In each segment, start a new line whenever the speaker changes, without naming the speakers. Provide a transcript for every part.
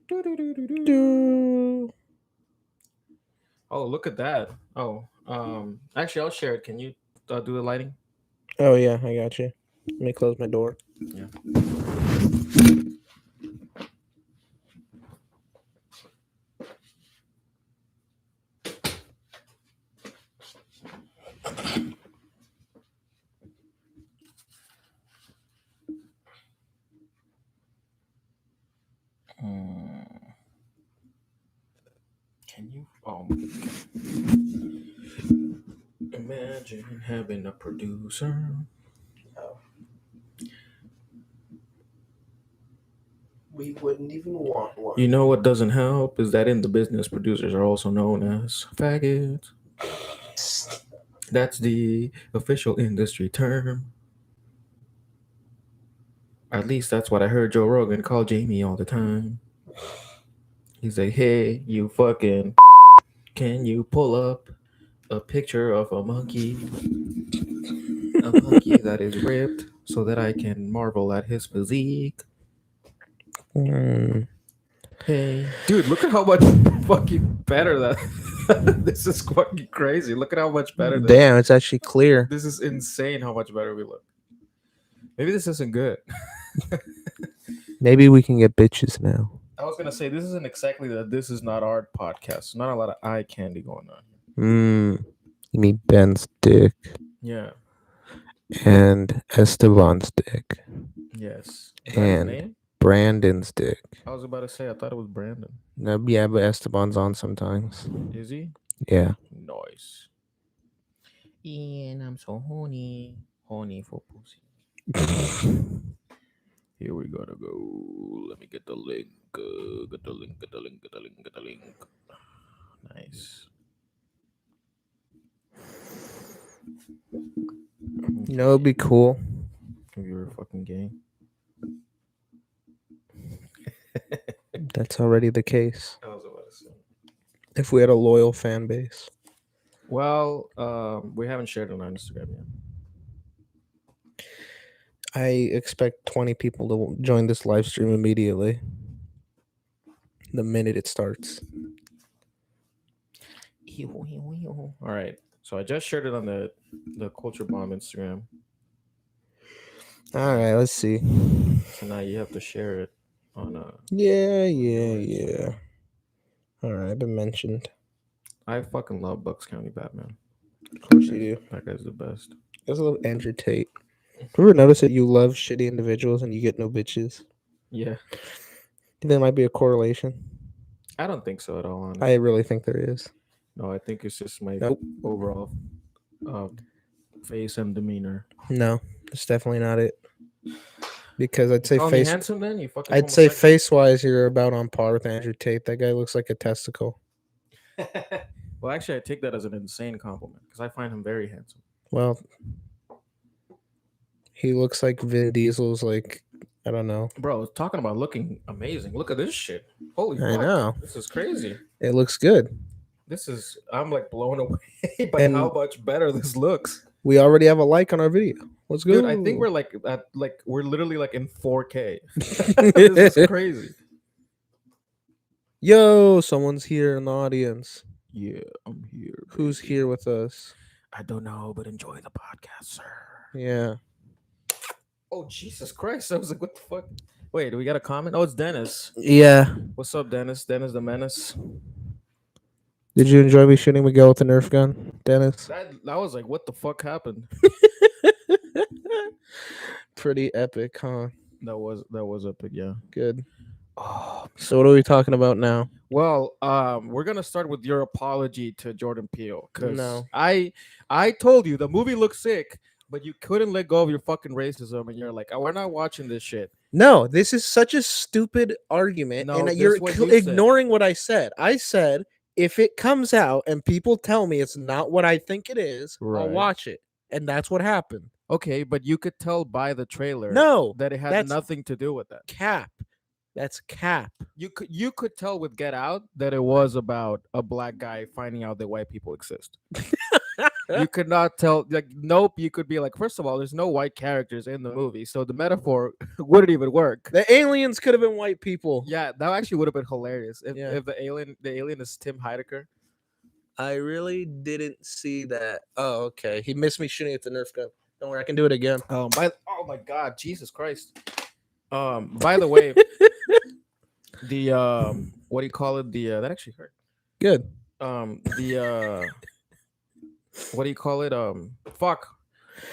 Do.
Oh, look at that. Oh, actually, I'll share it. Can you do the lighting?
Oh yeah, I got you. Let me close my door.
Yeah. Hmm. Can you? Oh, imagine having a producer.
Oh, we wouldn't even want one.
You know what doesn't help is that in the business, producers are also known as faggots. That's the official industry term. At least that's what I heard Joe Rogan call Jamie all the time. He's like, "Hey, you fucking, can you pull up a picture of a monkey that is ripped, so that I can marvel at his physique?"
Hmm.
Hey, dude, look at how much fucking better that. This is fucking crazy. Look at how much better this is.
Damn, it's actually clear.
This is insane how much better we look. Maybe this isn't good.
Maybe we can get bitches now.
I was gonna say this isn't exactly the "this is not art" podcast. Not a lot of eye candy going on.
Hmm. You mean Ben's dick
Yeah.
and Esteban's dick
Yes. Is that his
and
name?
Brandon's dick.
I was about to say I thought it was Brandon.
No, yeah, but Esteban's on sometimes.
Is he?
Yeah.
Nice. Ian, I'm so horny. Horny for pussy. Here we gotta go. Let me get the link. Get the link. Get the link. Get the link. Get the link. Nice.
You know, it'd be cool.
If you were fucking gay.
That's already the case.
I was about to say.
If we had a loyal fan base.
Well, we haven't shared it on Instagram yet.
I expect 20 people to join this live stream immediately. The minute it starts.
All right. So I just shared it on the Culture Bomb Instagram.
All right, let's see.
So now you have to share it on
Yeah.
Instagram.
All right, I've been mentioned.
I fucking love Bucks County Batman.
Of course you do.
That guy's the best.
I also love Andrew Tate. Ever notice that you love shitty individuals and you get no bitches?
Yeah.
Think there might be a correlation?
I don't think so at all,
I
honestly.
really think there is.
No, I think it's just my
Nope.
overall uh, face and demeanor.
No, it's definitely not it. Because
You call me handsome then? You fucking
I'd say
homosexual?
face wise, you're about on par with Andrew Tate. That guy looks like a testicle.
Well, actually, I take that as an insane compliment because I find him very handsome.
Well, he looks like Vin Diesel's like I don't know.
Bro, talking about looking amazing. Look at this shit. Holy
I
fuck.
know.
This is crazy.
It looks good.
I'm like blown away by
And
how much better this looks.
we already have a like on our video. Let's go.
Dude, I think we're like we're literally like in 4K. This is crazy.
Yo, someone's here in the audience.
Yeah, I'm here.
Who's
baby.
here with us?
I don't know, but enjoy the podcast, sir.
Yeah.
Oh, Jesus Christ. I was like, what the fuck? Wait, do we got a comment? Oh, it's Dennis.
Yeah.
What's up, Dennis? Dennis the Menace.
Did you enjoy me shooting Miguel with the Nerf gun, Dennis?
That was like, what the fuck happened?
Pretty epic, huh?
That was epic, yeah.
Good.
Oh,
So what are we talking about now?
well, we're gonna start with your apology to Jordan Peele because
No.
I told you the movie looks sick, but you couldn't let go of your fucking racism, and you're like, oh, we're not watching this shit.
No, this is such a stupid argument,
No,
and you're
that's what you said.
ignoring what I said. I said if it comes out and people tell me it's not what I think it is, I'll
Right.
watch it, and that's what happened.
Okay, but you could tell by the trailer
No,
that it had
that's
nothing to do with that.
cap. That's cap.
You could tell with Get Out that it was about a black guy finding out that white people exist. You could not tell. Like, nope. You could be like, first of all, there's no white characters in the movie, so the metaphor wouldn't even work.
The aliens could have been white people.
Yeah, that actually would have been hilarious if,
Yeah.
if the alien is Tim Heidecker.
I really didn't see that. Oh, okay. He missed me shooting at the Nerf gun. Don't worry, I can do it again.
Oh my God, Jesus Christ. By the way, the what do you call it? The that actually hurt.
Good.
The what do you call it? Fuck.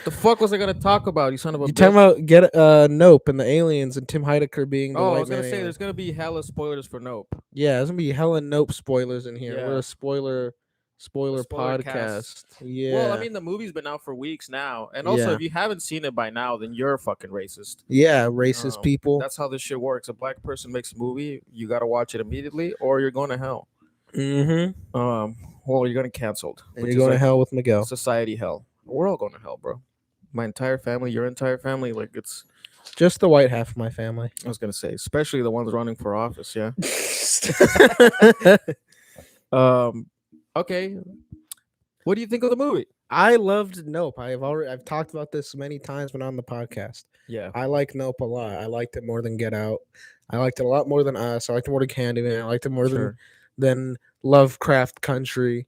The fuck was I gonna talk about? You son of a
You
bitch.
talking about get Nope and the aliens and Tim Heidecker being the
Oh, I
white
was gonna
man
say
alien.
there's gonna be hella spoilers for Nope.
Yeah, there's gonna be hella Nope spoilers in here.
Yeah.
We're a spoiler
Spoiler
podcast. Yeah.
Well, I mean, the movie's been out for weeks now, and also
Yeah.
if you haven't seen it by now, then you're fucking racist.
Yeah, racist people.
That's how this shit works. A black person makes a movie, you gotta watch it immediately, or you're going to hell.
Mm-hmm.
Well, you're gonna canceled.
And you're going to hell with Miguel.
Society hell. We're all going to hell, bro. My entire family, your entire family, like it's.
Just the white half of my family.
I was gonna say, especially the ones running for office. Yeah. Okay. What do you think of the movie?
I loved Nope. I've talked about this many times when on the podcast.
Yeah.
I like Nope a lot. I liked it more than Get Out. I liked it a lot more than Us. I liked it more than Candyman. I liked it more than Lovecraft Country.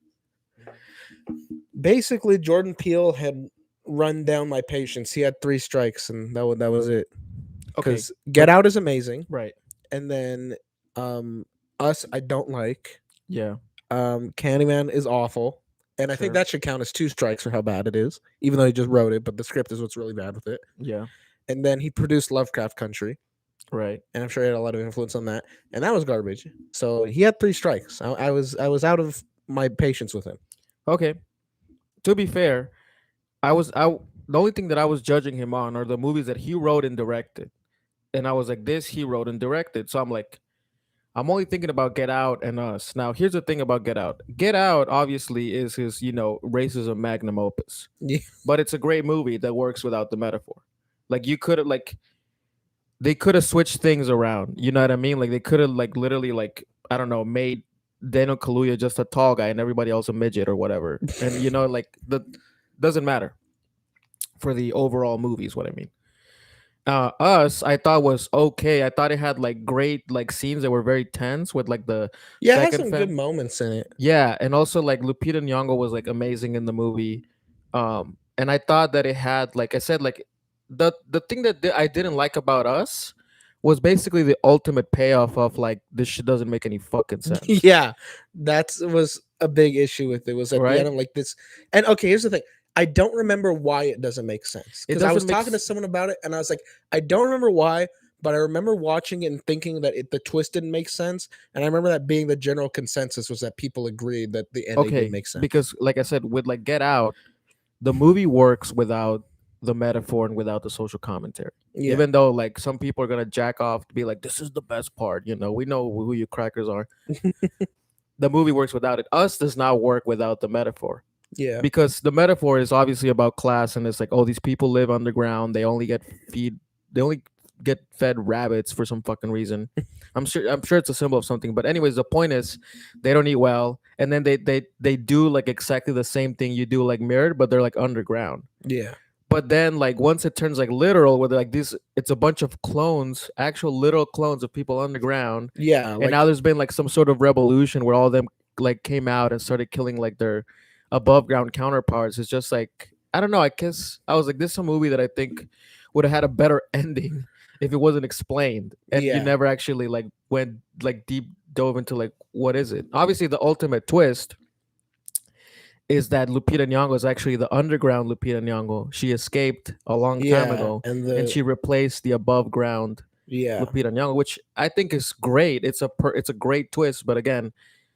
Basically, Jordan Peele had run down my patience. He had 3 strikes, and that was it.
Okay.
Because Get Out is amazing,
Right.
and then Us I don't like.
Yeah.
Candyman is awful, and I think
Sure.
that should count as 2 strikes for how bad it is, even though he just wrote it. But the script is what's really bad with it.
Yeah.
And then he produced Lovecraft Country,
Right.
and I'm sure he had a lot of influence on that, and that was garbage. So he had 3 strikes. I was out of my patience with him.
Okay. To be fair, the only thing that I was judging him on are the movies that he wrote and directed. And I was like, this he wrote and directed. So I'm like, I'm only thinking about Get Out and Us. Now, here's the thing about Get Out. Get Out obviously is his, racism magnum opus.
Yeah.
But it's a great movie that works without the metaphor. Like you could have they could have switched things around. You know what I mean? Like they could have literally I don't know, made Daniel Kaluuya just a tall guy and everybody else a midget or whatever. And the doesn't matter for the overall movie is what I mean. Us, I thought was okay. I thought it had great scenes that were very tense with the
Yeah, it has
second
some good moments in it.
yeah, and also Lupita Nyong'o was amazing in the movie. And I thought that it had I said the thing that I didn't like about Us was basically the ultimate payoff of this shit doesn't make any fucking sense.
Yeah, that was a big issue with it. Was at
Right?
the end of this. And okay, here's the thing. I don't remember why it doesn't make sense. Because I was talking to someone about it, and I was like, I don't remember why, but I remember watching it and thinking that the twist didn't make sense. And I remember that being the general consensus was that people agreed that the ending didn't make sense.
Because like I said, with Get Out, the movie works without the metaphor and without the social commentary.
Yeah.
Even though like some people are gonna jack off to be like, this is the best part, you know, we know who you crackers are. The movie works without it. Us does not work without the metaphor.
Yeah.
Because the metaphor is obviously about class, and it's like, oh, these people live underground. They only get fed rabbits for some fucking reason. I'm sure it's a symbol of something. But anyways, the point is they don't eat well, and then they do like exactly the same thing you do like Mirrored, but they're like underground.
Yeah.
But then like once it turns like literal, where they're like this, it's a bunch of clones, actual literal clones of people underground.
Yeah.
And now there's been like some sort of revolution where all of them like came out and started killing like their above ground counterparts. It's just like, I don't know. I guess I was like, this is a movie that I think would have had a better ending if it wasn't explained, and you never actually like went like deep dove into like what is it. Obviously, the ultimate twist is that Lupita Nyong'o is actually the underground Lupita Nyong'o. She escaped a long time ago, and she replaced the above ground Lupita Nyong'o, which I think is great. It's a great twist, but again,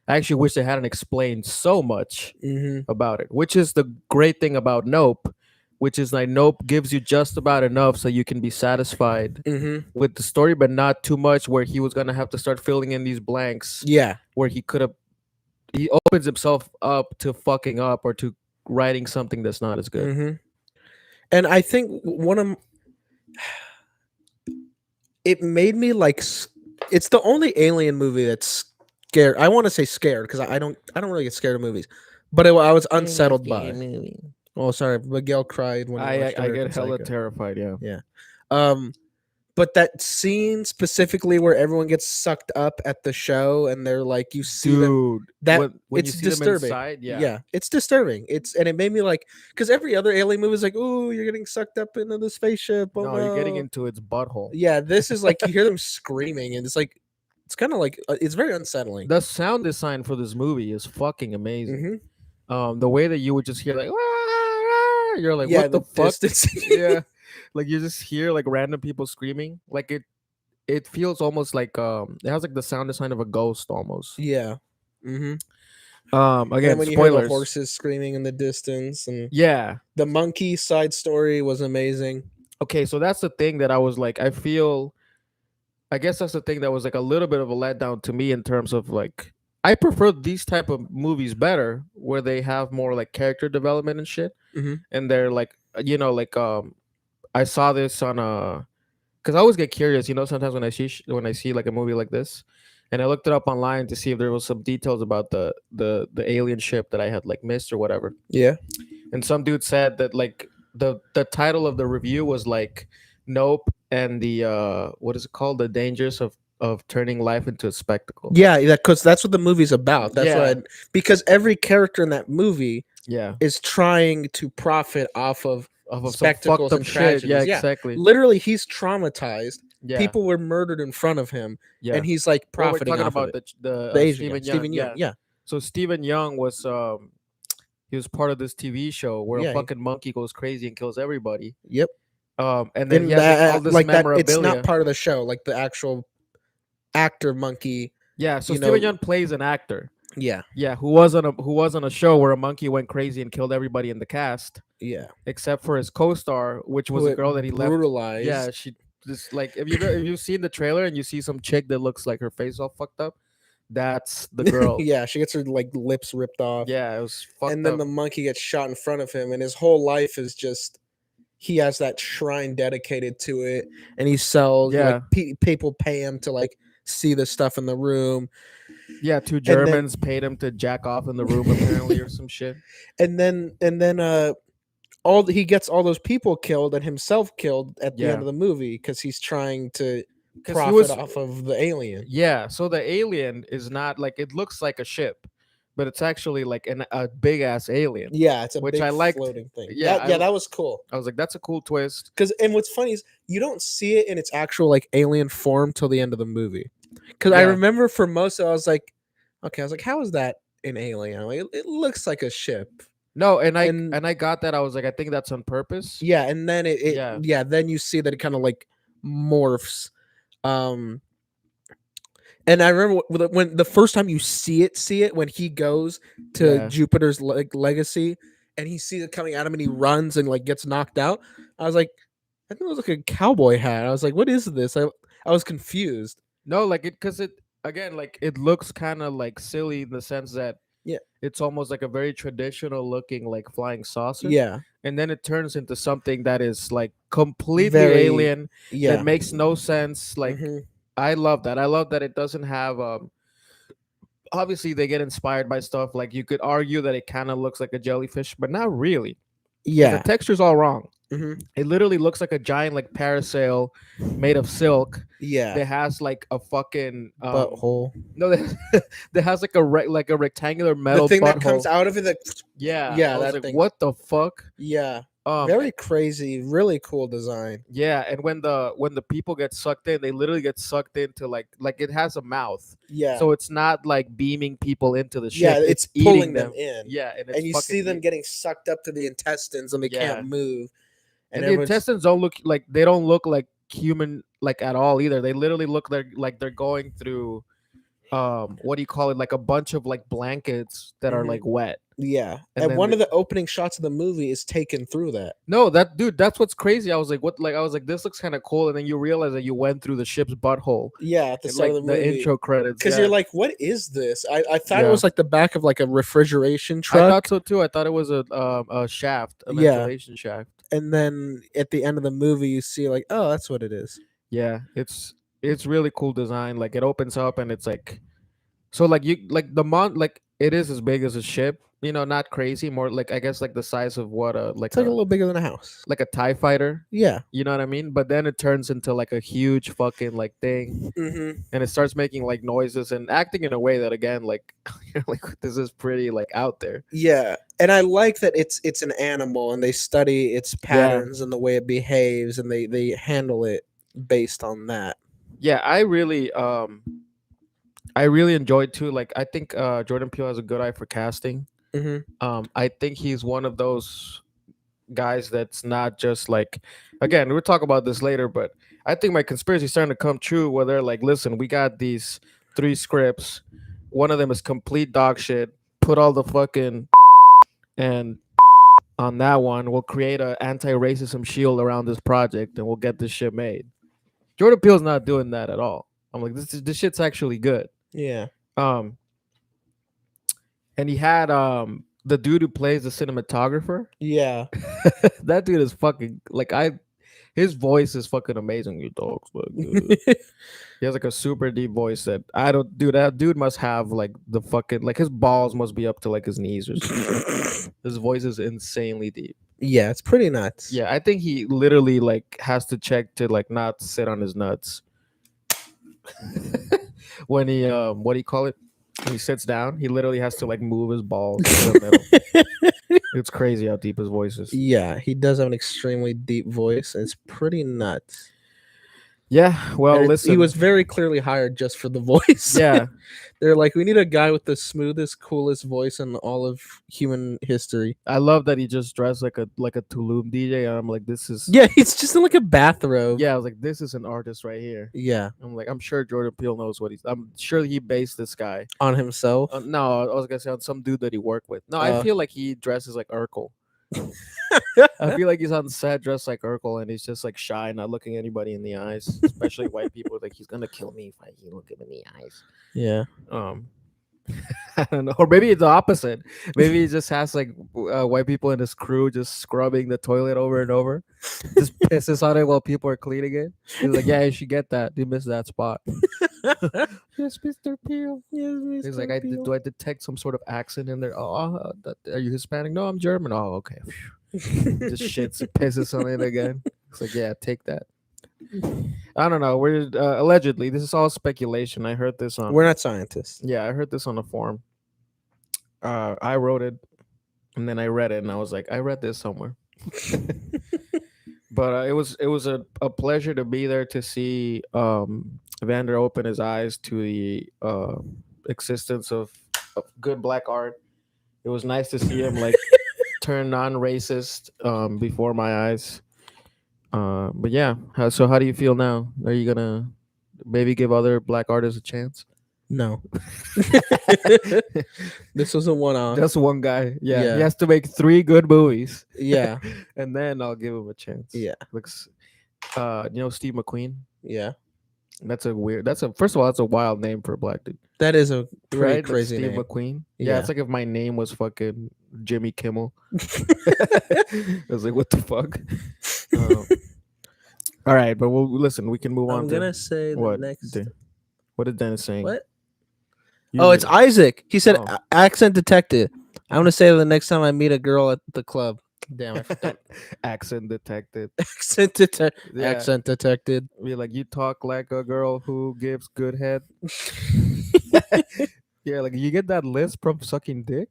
I actually wish they hadn't explained so much about it, which is the great thing about Nope, which is like Nope gives you just about enough so you can be satisfied with the story, but not too much where he was going to have to start filling in these blanks.
Yeah.
Where he opens himself up to fucking up or to writing something that's not as good.
And I think it made me like, it's the only alien movie that's scared. I want to say scared because I don't really get scared of movies, but I was
Ain't no
unsettled by
scary
it.
movie.
Oh, sorry, Miguel cried when he watched
I get
American
hella
Psycho.
terrified. Yeah.
Yeah. Um, but that scene specifically where everyone gets sucked up at the show and they're like, you see them,
Dude,
that
when you
it's
see them
disturbing.
inside, yeah.
Yeah, it's disturbing. And it made me like, because every other alien movie is like, oh, you're getting sucked up into the spaceship. Oh
No, you're getting
no.
into its butthole.
Yeah, this is like you hear them screaming, and it's like it's kind of like it's very unsettling.
The sound design for this movie is fucking amazing.
Hmm.
The way that you would just hear like, "Wah, wah," you're like,
Yeah,
what
the
the fuck?
distance.
Yeah, like you just hear like random people screaming. Like it feels almost like it has like the sound design of a ghost almost.
Yeah. Hmm. And
Again,
when you hear the
spoilers.
horses screaming in the distance, and
Yeah.
the monkey side story was amazing.
Okay, so that's the thing that I was like, I guess that's the thing that was like a little bit of a letdown to me in terms of like I prefer these type of movies better where they have more like character development and shit,
Hmm.
and they're like like I saw this on because I always get curious, sometimes when I see like a movie like this, and I looked it up online to see if there was some details about the alien ship that I had like missed or whatever,
Yeah.
and some dude said that like the title of the review was like Nope and the what is it called, the dangers of turning life into a spectacle.
Yeah, because that's what the movie's about. That's
Yeah,
what because every character in that movie
yeah,
is trying to profit off of
of some fucked
spectacles
up
and
shit. Yeah,
tragedies. Yeah,
exactly.
literally, he's traumatized.
Yeah,
People were murdered in front of him,
yeah.
and he's like
Well, we're
profiting
talking
off of
about
it.
the
The Asian guy,
Stephen Young.
Stephen Yeun.
Yeah.
Yeah,
So Stephen Young was he was part of this TV show where a
yeah,
fucking monkey goes crazy and kills everybody.
yep.
And then he
And
has like all
that,
this
like that, it's not
memorabilia.
part of the show. Like the actual actor monkey,
Yeah, so
you
Stephen
know.
Young plays an actor.
Yeah,
Yeah, who was on a show where a monkey went crazy and killed everybody in the cast,
yeah.
except for his co-star, which was
Who
a
it
girl that he left. Yeah,
brutalized.
she just like if you've seen the trailer and you see some chick that looks like her face all fucked up, that's the girl.
Yeah, she gets her like lips ripped off,
Yeah, it was fucked
and then
up.
the monkey gets shot in front of him, and his whole life is just he has that shrine dedicated to it, and he sells like
Yeah,
people pay him to like see the stuff in the room,
yeah. Two
and then
Germans paid him to jack off in the room apparently or some shit.
and then all he gets all those people killed and himself killed at the end
Yeah,
of the movie because he's trying to
because he
profit
was.
off of the alien.
Yeah, so the alien is not like it looks like a ship, but it's actually like a big ass alien,
Yeah, it's a
which
big
I liked.
floating thing.
Yeah,
That was cool.
I was like, that's a cool twist.
Because and what's funny is you don't see it in its actual like alien form till the end of the movie. Because I
Yeah.
remember for most of it, I was like, okay, I was like, how is that an alien? Like, it looks like a ship.
No, and
And
I got that. I was like, I think that's on purpose.
yeah, and then
Yeah.
yeah, then you see that it kind of like morphs. Um, and I remember when the first time you see it when he goes to
Yeah.
Jupiter's legacy and he sees it coming at him and he runs and like gets knocked out. I was like, I think it was like a cowboy hat. I was like, what is this? I was confused.
No, like it because it again like it looks kind of like silly in the sense that
Yeah,
it's almost like a very traditional looking like flying saucer,
yeah,
and then it turns into something that is like completely
very,
alien that
yeah.
makes no sense. Like
Hmm.
I love that. I love that it doesn't have obviously they get inspired by stuff like you could argue that it kind of looks like a jellyfish, but not really because the
Yeah.
texture's all wrong.
Hmm.
It literally looks like a giant like parasail made of silk
Yeah.
that has like a fucking
Butthole.
no that has like like a rectangular
The
metal
thing
butthole.
that comes out of it, that
Yeah, I was
that
like,
thing.
what the fuck?
Yeah.
Um,
Very crazy, really cool design.
yeah, and when the people get sucked in, they literally get sucked into like it has a mouth,
Yeah.
so it's not like beaming people into the ship.
Yeah, it's pulling
eating
them in.
Yeah, and it's
And you
fucking
see them
eat-
getting sucked up to the intestines and they
Yeah.
can't move.
and
And
the
everyone's
intestines don't look like they don't look like human like at all either. They literally look like they're going through what do you call it, like a bunch of like blankets that are
Mhm.
like wet.
yeah.
And
And
then
one
the-
of the opening shots of the movie is taken through that.
No, that dude, that's what's crazy. I was like, what? Like, I was like, this looks kind of cool, and then you realize that you went through the ship's butthole.
Yeah, at the
And,
start
like
of the
the
movie.
intro credits.
Because
Yeah.
you're like, what is this? I thought it
Yeah.
was like the back of like a refrigeration
I
truck.
thought so too. I thought it was a shaft, a
Yeah.
ventilation shaft.
And then at the end of the movie you see like, oh, that's what it is.
Yeah, it's really cool design. Like it opens up and it's like, so like you like the like it is as big as a ship, not crazy, more like I guess like the size of what
It's like a little bigger than a house.
like a TIE fighter.
Yeah.
You know what I mean? But then it turns into like a huge fucking like thing,
Mm-hmm.
and it starts making like noises and acting in a way that again like you're like this is pretty like out there.
Yeah, and I like that it's an animal, and they study its
Yeah.
patterns and the way it behaves, and they handle it based on that.
Yeah, I really enjoyed too. Like I think Jordan Peele has a good eye for casting.
Mm-hmm.
I think he's one of those guys that's not just like, again, we'll talk about this later, but I think my conspiracy is starting to come true where they're like, listen, we got these 3 scripts. One of them is complete dog shit. Put all the fucking and on that one, we'll create a anti-racism shield around this project and we'll get this shit made. Jordan Peele's not doing that at all. I'm like, this shit's actually good.
Yeah.
Um, and he had the dude who plays the cinematographer.
Yeah.
That dude is fucking like his voice is fucking amazing. You dogs, but he has like a super deep voice that I don't. Dude, that dude must have like the fucking like his balls must be up to like his knees or something. His voice is insanely deep.
Yeah, it's pretty nuts.
Yeah, I think he literally like has to check to like not sit on his nuts when he what do you call it? When he sits down, he literally has to like move his balls to the middle. It's crazy how deep his voice is.
Yeah, he does have an extremely deep voice, and it's pretty nuts.
Yeah, well, listen,
he was very clearly hired just for the voice.
Yeah,
They're like, we need a guy with the smoothest, coolest voice in all of human history.
I love that he just dressed like a Tulum DJ, and I'm like, this is
Yeah, he's just in like a bathrobe.
yeah. I was like, this is an artist right here.
Yeah,
I'm like, I'm sure Jordan Peele knows what he's. I'm sure he based this guy
on himself.
No, I was gonna say on some dude that he worked with. No, I feel like he dresses like Urkel. I feel like he's on set dressed like Urkel, and he's just like shy, not looking anybody in the eyes, especially white people. Like he's gonna kill me if I look him in the eyes.
Yeah.
I don't know, or maybe it's the opposite. Maybe he just has like white people in his crew just scrubbing the toilet over and over, just pisses on it while people are cleaning it. He's like, "Yeah, you should get that. You missed that spot." Yes, Mr. Peel.
Yes, Mr.
He's like, do I detect some sort of accent in there? Oh, are you Hispanic? No, I'm German. Oh, okay. Just shits and pisses on it again. It's like, yeah, take that. I don't know. We're allegedly. This is all speculation. I heard this on.
We're not scientists.
Yeah, I heard this on a forum. I wrote it, and then I read it, and I was like, I read this somewhere. But it was a pleasure to be there to see Vander open his eyes to the existence of good black art. It was nice to see him like turn non-racist before my eyes. But yeah, so how do you feel now? Are you gonna maybe give other black artists a chance?
No. This was a one-off.
Just one guy. Yeah, he has to make 3 good movies.
Yeah.
And then I'll give him a chance.
Yeah.
Looks Steve McQueen?
Yeah.
First of all, that's a wild name for a black dude.
That is a pretty
right?
crazy
Steve
name.
McQueen.
Yeah.
Yeah, it's like if my name was fucking Jimmy Kimmel. I was like, what the fuck? All right, but we'll listen. We can move on.
I'm gonna say the
what?
next.
What is Dennis saying?
What? It's Isaac. He said accent detected. I'm gonna say the next time I meet a girl at the club. Damn, I forgot.
Accent detected.
Accent detected.
Yeah.
Accent detected.
Be like, you talk like a girl who gives good head. Yeah, like you get that list from sucking dick.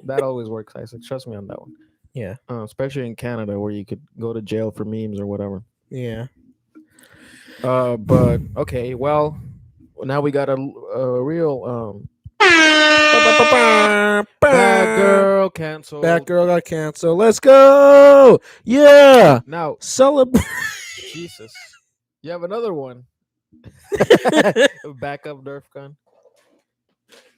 That always works, Isaac. Trust me on that one.
Yeah.
Especially in Canada where you could go to jail for memes or whatever.
Yeah.
But okay, well, now we got a real Batgirl canceled.
Batgirl got canceled. Let's go. Yeah.
Now
celebrate.
Jesus. You have another one. Backup Nerf gun.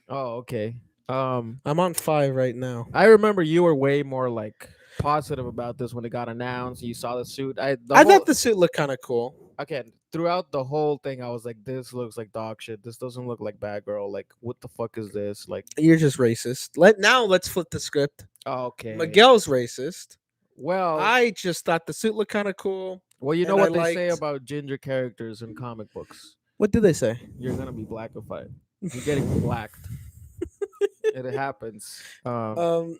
Oh, okay.
I'm on 5 right now.
I remember you were way more like positive about this when it got announced. You saw the suit. I
thought the suit looked kind of cool.
Again, throughout the whole thing, I was like, "This looks like dog shit. This doesn't look like Batgirl. Like, what the fuck is this? Like,
you're just racist." Let's flip the script.
Okay,
Miguel's racist.
Well,
I just thought the suit looked kind of cool.
Well, you know what they say about ginger characters in comic books.
What do they say?
You're gonna be blackified. You're getting blacked. It happens.
Um,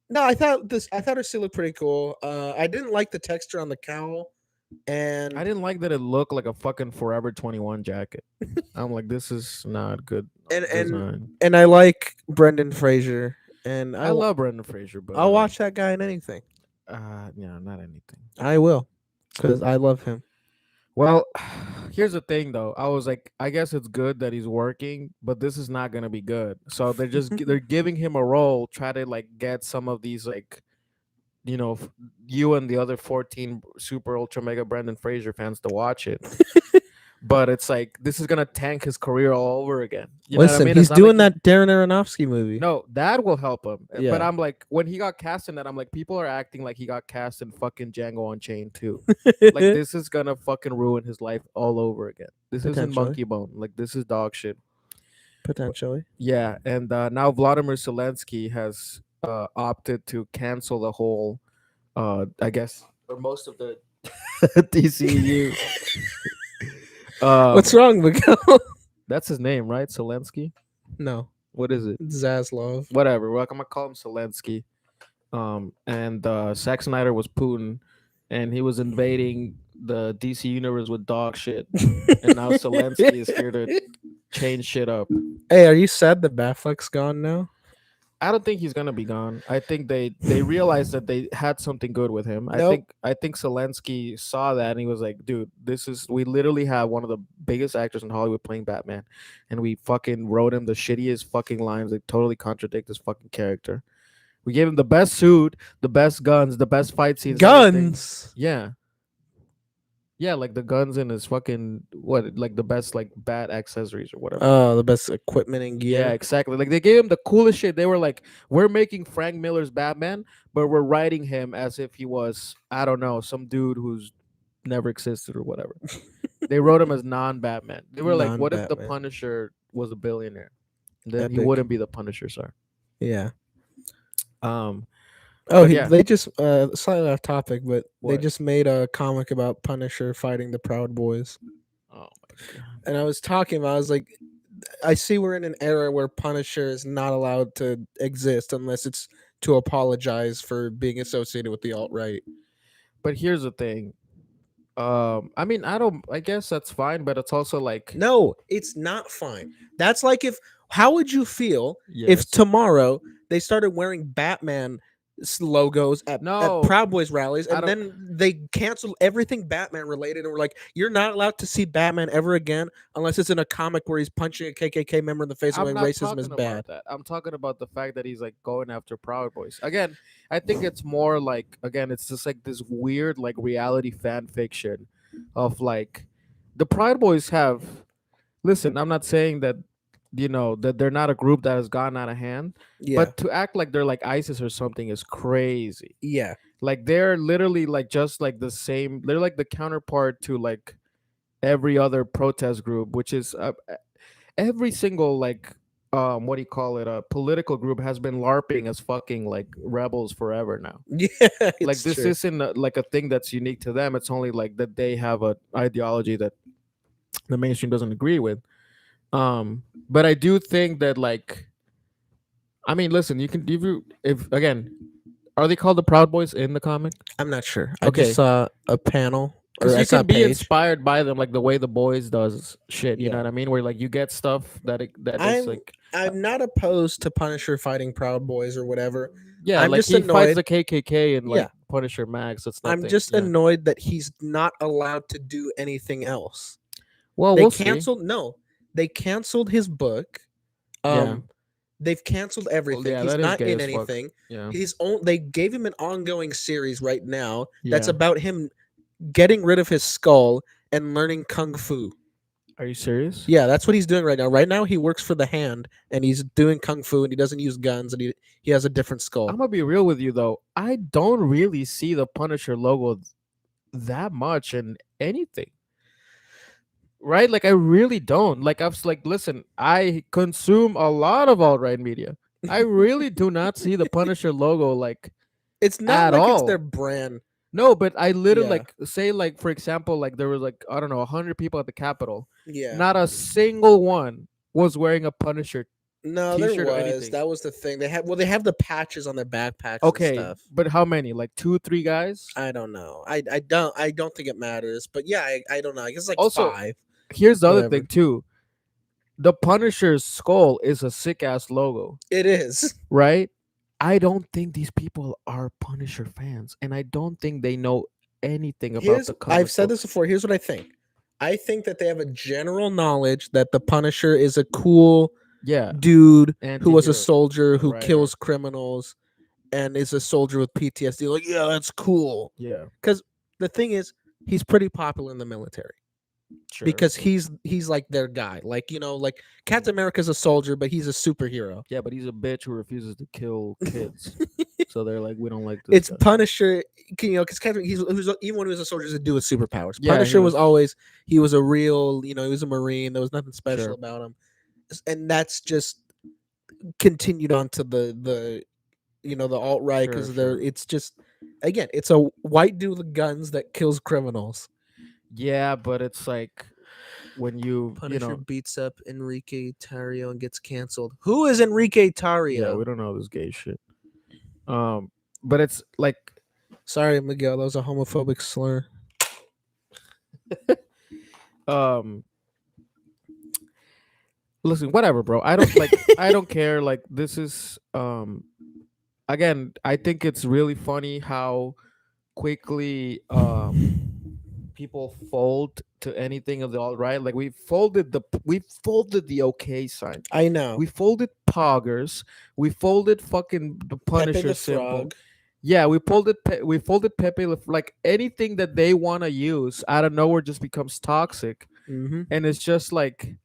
no, I thought her suit looked pretty cool. I didn't like the texture on the cowl,
I
and
didn't like that it looked like a fucking Forever 21 jacket. I'm like, this is not good
and and
design.
and I like Brendan Fraser, and
I love Brendan Fraser, but
I'll watch that guy in anything.
yeah, not anything.
I will, because I love him.
Well, here's the thing though. I was like, I guess it's good that he's working, but this is not gonna be good. So they're giving him a role, try to like get some of these like you and the other 14 super ultra mega Brendan Fraser fans to watch it. But it's like this is gonna tank his career all over again. You know what I
Listen,
mean?
he's
It's not like
doing that Darren Aronofsky movie.
no, that will help him. But
Yeah.
I'm like, when he got cast in that, I'm like, people are acting like he got cast in fucking Django Unchained too. Like this is gonna fucking ruin his life all over again. This isn't
Potentially.
Monkey Bone. Like this is dog shit.
Potentially.
Yeah, and now Vladimir Zelensky has opted to cancel the whole, I guess, or most of the DCU.
What's wrong, Miguel?
That's his name, right? Zelensky.
No,
What is it?
Zaslav.
Whatever. Well, I'm gonna call him Zelensky. And Zack Snyder was Putin, and he was invading the DC universe with dog shit. And now Zelensky is here to change shit up.
Hey, are you sad that Batfleck's gone now?
I don't think he's gonna be gone. I think they realized that they had something good with him.
Nope.
I think Zelensky saw that and he was like, dude, we literally have one of the biggest actors in Hollywood playing Batman, and we fucking wrote him the shittiest fucking lines that totally contradict his fucking character. We gave him the best suit, the best guns, the best fight scenes. Everything.
Guns.
Yeah. Yeah, like the guns in his fucking like the best like bat accessories or whatever.
Oh, the best equipment and gear.
Yeah, exactly. Like they gave him the coolest shit. They were like, we're making Frank Miller's Batman, but we're writing him as if he was, I don't know, some dude who's never existed or whatever. They wrote him as non-Batman. They were like, what if the
Non-Batman.
Punisher was a billionaire? Then he
Epic.
wouldn't be the Punisher, sir.
Yeah.
Um
Oh,
yeah.
they just slightly off topic, but they
What?
just made a comic about Punisher fighting the Proud Boys.
Oh my god.
And I was talking about, I was like, I see we're in an era where Punisher is not allowed to exist unless it's to apologize for being associated with the alt right.
But here's the thing. I mean, I guess that's fine, but it's also like
No, it's not fine. That's like how would you feel if
yes.
tomorrow they started wearing Batman logos at
No.
Proud Boys rallies,
I
and then they canceled everything Batman related, and we're like, you're not allowed to see Batman ever again unless it's in a comic where he's punching a KKK member in the face and
I'm
like
not
racism is
talking
bad.
about that. I'm talking about the fact that he's like going after Proud Boys. Again, I think it's more like it's just like this weird like reality fan fiction of like the Proud Boys have. Listen, I'm not saying that that they're not a group that has gone out of hand,
Yeah,
but to act like they're like ISIS or something is crazy.
yeah,
Like they're literally like just like the same. They're like the counterpart to like every other protest group, which is every single like what do you call it? A political group has been LARPing as fucking like rebels forever now.
yeah.
Like this
true.
isn't like a thing that's unique to them. It's only like that they have a ideology that the mainstream doesn't agree with. But I do think that like, I mean, listen, you can if again, are they called the Proud Boys in the comic?
I'm not sure.
Okay.
I just saw a panel.
Because
Or I
you
saw a
can be
page.
inspired by them, like the way the Boys does shit. You know
Yeah.
what I mean? Where like you get stuff that is
I'm
like
I'm not opposed to Punisher fighting Proud Boys or whatever.
yeah,
I'm
like
just
he fights
annoyed-
the KKK and like
Yeah.
Punisher Max. That's
I'm
nothing.
just
yeah.
annoyed that he's not allowed to do anything else.
Well,
They
we'll see.
canceled they canceled his book.
Yeah.
They've canceled everything.
yeah,
He's
that is
not
gay
in
as fuck.
anything.
Yeah,
They gave him an ongoing series right now that's
Yeah.
about him getting rid of his skull and learning kung fu.
Are you serious?
Yeah, that's what he's doing right now. Right now he works for the Hand and he's doing kung fu and he doesn't use guns and he has a different skull.
I'm gonna be real with you though. I don't really see the Punisher logo that much in anything. Right? Like I really don't. Like listen, I consume a lot of alt-right media. I really do not see the Punisher logo like
It's not
at
like it's
all.
their brand.
no, but I literally
Yeah.
like say like for example, like there was like I don't know 100 people at the Capitol.
Yeah.
Not a single one was wearing a Punisher
No, there
T-shirt or
was.
anything.
That was the thing. They have the patches on their backpacks and
Okay,
stuff.
but how many? Like 2, 3 guys?
I don't know. I don't think it matters. But yeah, I don't know. I guess like
Also,
5.
here's the other
Whatever.
thing too. The Punisher's skull is a sick ass logo,
It is.
right? I don't think these people are Punisher fans, and I don't think they know anything about
Here's
the
I've
comic
said this
books.
before. Here's what I think. I think that they have a general knowledge that the Punisher is a cool
Yeah,
dude who was a
anti-hero.
soldier who
Right, right.
kills criminals and is a soldier with PTSD. Like, yeah, that's cool.
Yeah,
Because the thing is, he's pretty popular in the military
sure.
because he's like their guy. Like like Captain America's a soldier, but he's a superhero.
Yeah, but he's a bitch who refuses to kill kids. So they're like, we don't like this
It's
guy.
Punisher, because Captain even when he was a soldier, he was a dude with superpowers.
Yeah, he
Punisher was
was
always he was a real he was a Marine. There was nothing special
sure,
about him, and that's just continued on to the the alt right
sure,
because they're
sure.
it's just again it's a white dude with guns that kills criminals.
Yeah, but it's like when you
Punisher
know,
beats up Enrique Tarrio and gets canceled. Who is Enrique
yeah,
Tarrio?
we don't know this gay shit. But it's like,
Sorry, Miguel, that was a homophobic slur.
um, listen, whatever, bro. I don't like, I don't care. Like, this is, again, I think it's really funny how quickly, people fold to anything of the alt right. Like we folded the OK sign.
I know.
We folded poggers. We folded fucking the
Pepe
Punisher
the
symbol.
Frog.
Yeah, we folded. We folded Pepe. Like anything that they want to use out of nowhere just becomes toxic,
Mm-hmm.
and it's just like,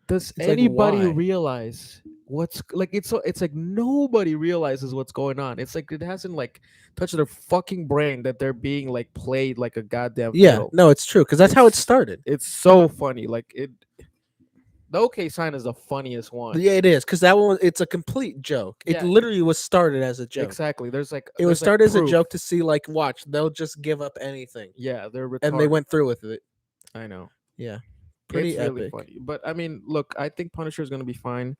does
It's like,
anybody
why?
realize what's like? It's like nobody realizes what's going on. It's like it hasn't like touched their fucking brain that they're being like played like a goddamn
Yeah,
fiddle.
no, it's true because that's how it
It's
started.
it's so funny. Like it. The OK sign is the funniest one.
Yeah, it is because that one it's a complete joke. It
Yeah,
literally was started as a joke.
exactly. There's like
It was
there's like
started as a
proof.
joke to see like watch they'll just give up anything,
Yeah, they're retarded.
and they went through with it.
I know.
Yeah, pretty
It's really
epic.
funny. But I mean, look, I think Punisher is gonna be fine.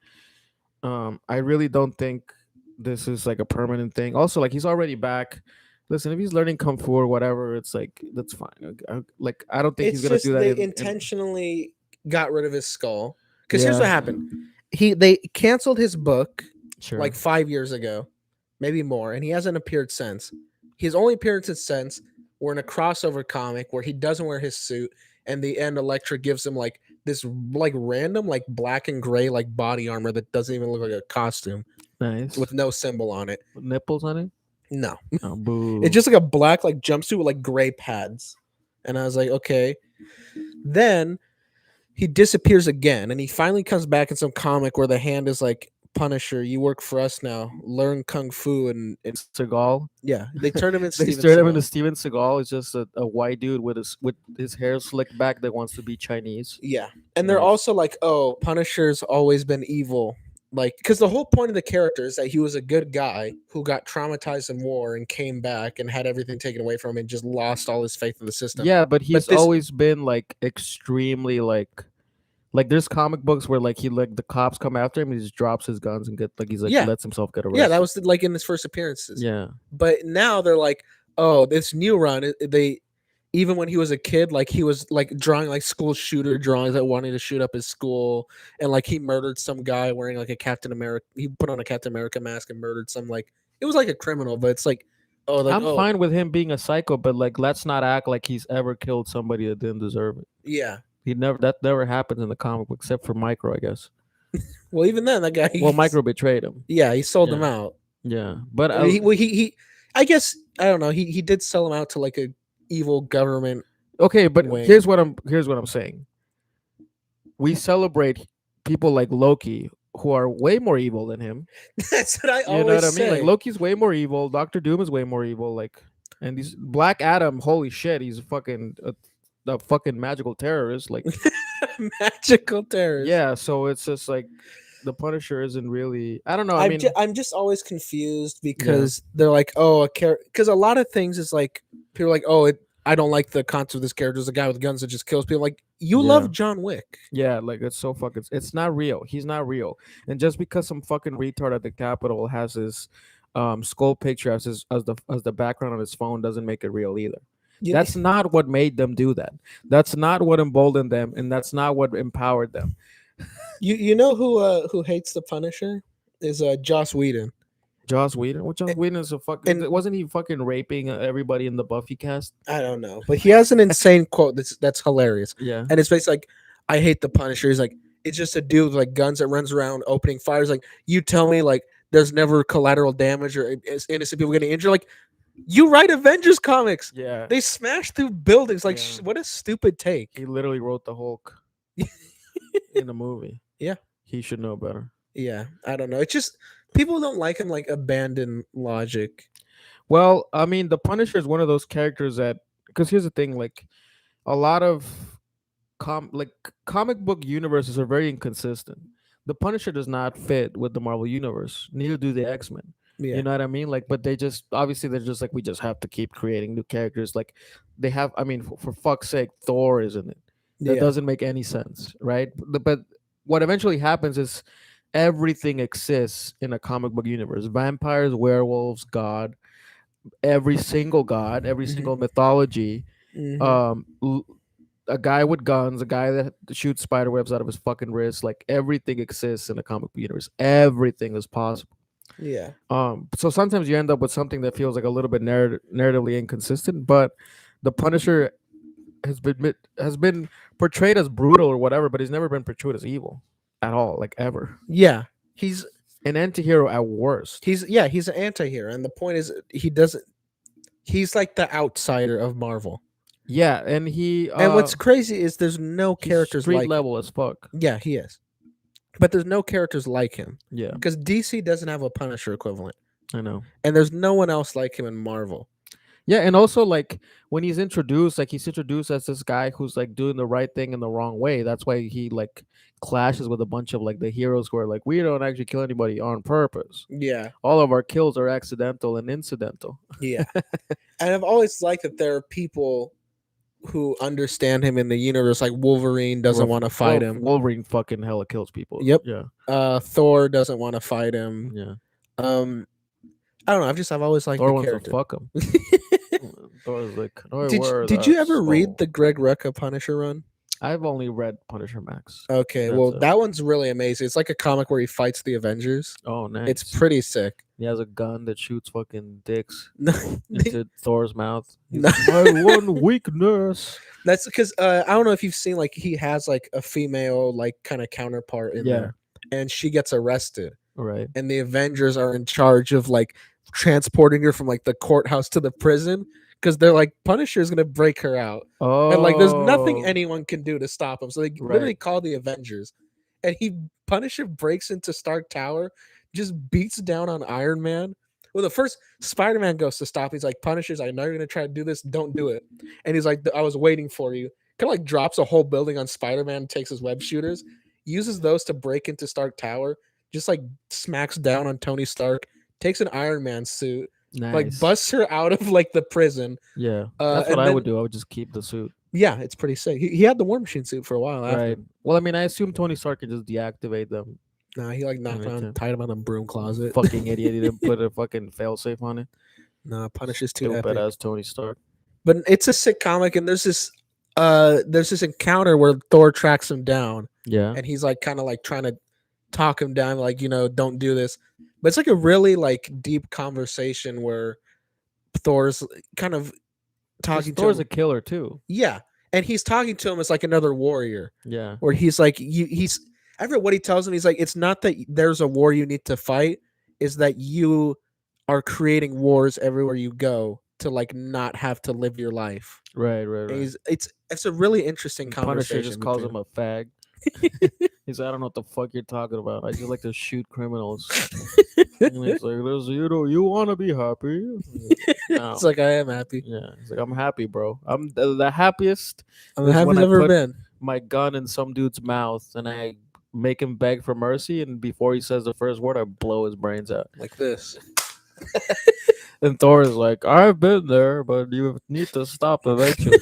I really don't think this is like a permanent thing. Also, like he's already back. Listen, if he's learning kung fu or whatever, it's like that's fine. Like I don't think he's
It's
gonna do
just
that.
they
In
intentionally got rid of his skull because here's
yeah,
what happened. They canceled his book
sure.
like 5 years ago, maybe more, and he hasn't appeared since. His only appearances since were in a crossover comic where he doesn't wear his suit, and the end Elektra gives him like this like random like black and gray like body armor that doesn't even look like a costume
Nice
with no symbol on it.
with nipples on it.
No,
Oh, boo.
it's just like a black like jumpsuit with like gray pads, and I was like, okay. Then he disappears again, and he finally comes back in some comic where the hand is like, Punisher, you work for us now. Learn kung fu, and
Seagal.
yeah, they turned him into
They
Steven
turned him into
Seagal.
Steven Seagal. It's just a white dude with his hair slicked back that wants to be Chinese.
Yeah, and they're
Nice.
also like, oh, Punisher's always been evil. Like, because the whole point of the character is that he was a good guy who got traumatized in war and came back and had everything taken away from him and just lost all his faith in the system.
Yeah, but he's
this-
always been like extremely like there's comic books where like he like the cops come after him and he just drops his guns and get like he's like
Yeah.
lets himself get arrested.
Yeah, that was like in his first appearances.
yeah.
But now they're like, oh, this new run, they even when he was a kid, like he was like drawing like school shooter drawings that wanted to shoot up his school, and like he murdered some guy wearing like a Captain America. He put on a Captain America mask and murdered some like it was like a criminal, but it's like, oh, like
I'm fine with him being a psycho, but like let's not act like he's ever killed somebody that didn't deserve it.
Yeah.
That never happens in the comic book except for Micro, I guess.
Well, even then, that guy.
Well, Micro betrayed him.
Yeah, he sold him out.
Yeah, but
he I guess I don't know. He did sell him out to like a evil government.
Okay, but
wing.
here's what I'm saying. We celebrate people like Loki who are way more evil than him.
That's what I always say.
You know what I mean? Like Loki's way more evil. Doctor Doom is way more evil. Like, and these Black Adam, holy shit, he's fucking a fucking magical terrorist. Like
magical terrorist.
Yeah, so it's just like the Punisher isn't really. I don't know. I mean,
I'm just always confused because they're like, oh, because a lot of things is like people are like, oh, I don't like the concept of this character as a guy with guns that just kills people. Like, you
Yeah.
love John Wick.
Yeah, like it's so fucking. It's not real. He's not real. And just because some fucking retard at the Capitol has his skull picture as the background on his phone doesn't make it real either.
You,
That's not what made them do that. That's not what emboldened them, and that's not what empowered them.
you know who hates the Punisher is Joss Whedon.
Joss Whedon. Well, Joss Whedon is a fucking.
And
Wasn't he fucking raping everybody in the Buffy cast?
I don't know, but he has an insane quote that's hilarious,
Yeah.
and it's basically like, "I hate the Punisher." He's like, "It's just a dude with like guns that runs around opening fires." Like, you tell me like there's never collateral damage or innocent people getting injured. Like, you write Avengers comics.
Yeah.
They smash through buildings. Like,
Yeah.
what a stupid take.
He literally wrote the Hulk in the movie.
Yeah.
He should know better.
Yeah, I don't know. It's just people don't like him. Like, abandon logic.
Well, I mean, the Punisher is one of those characters that, because here's the thing, like a lot of comic book universes are very inconsistent. The Punisher does not fit with the Marvel universe. Neither do the X-Men.
Yeah,
You know what I mean? Like, but they just obviously they're just like we just have to keep creating new characters. Like, they have. I mean, for fuck's sake, Thor is in it. That
yeah,
doesn't make any sense, right? But what eventually happens is everything exists in a comic book universe: vampires, werewolves, God, every single god, every
Mhm.
single mythology.
Mhm.
Um, a guy with guns, a guy that shoots spider webs out of his fucking wrist. Like everything exists in a comic book universe. Everything is possible.
Yeah,
So sometimes you end up with something that feels like a little bit narratively inconsistent, but the Punisher has been portrayed as brutal or whatever, but he's never been portrayed as evil at all, like ever.
yeah. He's
An anti-hero at worst.
he's an anti-hero, and the point is he doesn't. He's like the outsider of Marvel.
Yeah, and he
And what's crazy is there's no
he's
characters
street
like him.
level as fuck.
Yeah, he is. But there's no characters like him
Yeah,
because DC doesn't have a Punisher equivalent,
I know.
and there's no one else like him in Marvel.
Yeah, and also like when he's introduced, like he's introduced as this guy who's like doing the right thing in the wrong way. That's why he like clashes with a bunch of like the heroes who are like, we don't actually kill anybody on purpose.
Yeah,
All of our kills are accidental and incidental.
yeah. And I've always liked that there are people who understand him in the universe. Like Wolverine doesn't want to fight him.
Wolverine fucking hella kills people.
Yep.
Yeah.
Thor doesn't want to fight him.
Yeah.
I don't know. I've always liked
Thor
the
wants to
character.
fuck him. Thor's like,
Did you ever read the Greg Rucka Punisher run?
I've only read Punisher Max.
Okay,
That's
well,
it.
that one's really amazing. It's like a comic where he fights the Avengers.
Oh, nice.
It's pretty sick.
He has a gun that shoots fucking dicks
No,
into Thor's mouth. He's
No.
like, my one weakness.
that's because I don't know if you've seen like he has like a female like kind of counterpart in
Yeah.
there, and she gets arrested,
Right.
and the Avengers are in charge of like transporting her from like the courthouse to the prison because they're like Punisher is gonna break her out,
Oh.
and like there's nothing anyone can do to stop him. So they literally
Right.
call the Avengers, and Punisher breaks into Stark Tower, just beats down on Iron Man. Well, the first Spider-Man goes to stop. He's like, Punisher's, I know you're gonna try to do this. Don't do it. And he's like, I was waiting for you. Kind of like drops a whole building on Spider-Man, takes his web shooters, uses those to break into Stark Tower, just like smacks down on Tony Stark, takes an Iron Man suit,
Nice.
like busts her out of like the prison.
Yeah. That's what
and
I
then-
would do. I would just keep the suit.
Yeah, it's pretty sick. He had the War Machine suit for a while after.
Right. Well, I mean, I assume Tony Stark can just deactivate them.
Nah, he like knocked
Me
on,
too.
tied him on a broom closet.
Fucking idiot. He didn't put a fucking failsafe on it.
Nah, Punisher's too
Stupid
epic.
ass Tony Stark.
But it's a sick comic, and there's this encounter where Thor tracks him down,
Yeah.
and he's like kind of like trying to talk him down, like, don't do this. But it's like a really like deep conversation where Thor's kind of talking to
Thor's
him.
a killer too.
Yeah, and he's talking to him as like another warrior,
Yeah.
where he's like, I forget what he tells him. He's like, it's not that there's a war you need to fight, is that you are creating wars everywhere you go to like not have to live your life.
Right.
And it's a really interesting
And
conversation.
Punisher just calls him
between
a fag. He's like, I don't know what the fuck you're talking about. I just like to shoot criminals. And he's like, you want to be happy? No.
It's like, I am happy.
Yeah. He's like, I'm happy, bro. I'm the happiest.
I'm
Is
the
when
happiest
I
I've ever
put-
been.
My gun in some dude's mouth, and I make him beg for mercy. And before he says the first word, I blow his brains out.
Like this.
And Thor is like, I've been there, but you need to stop eventually.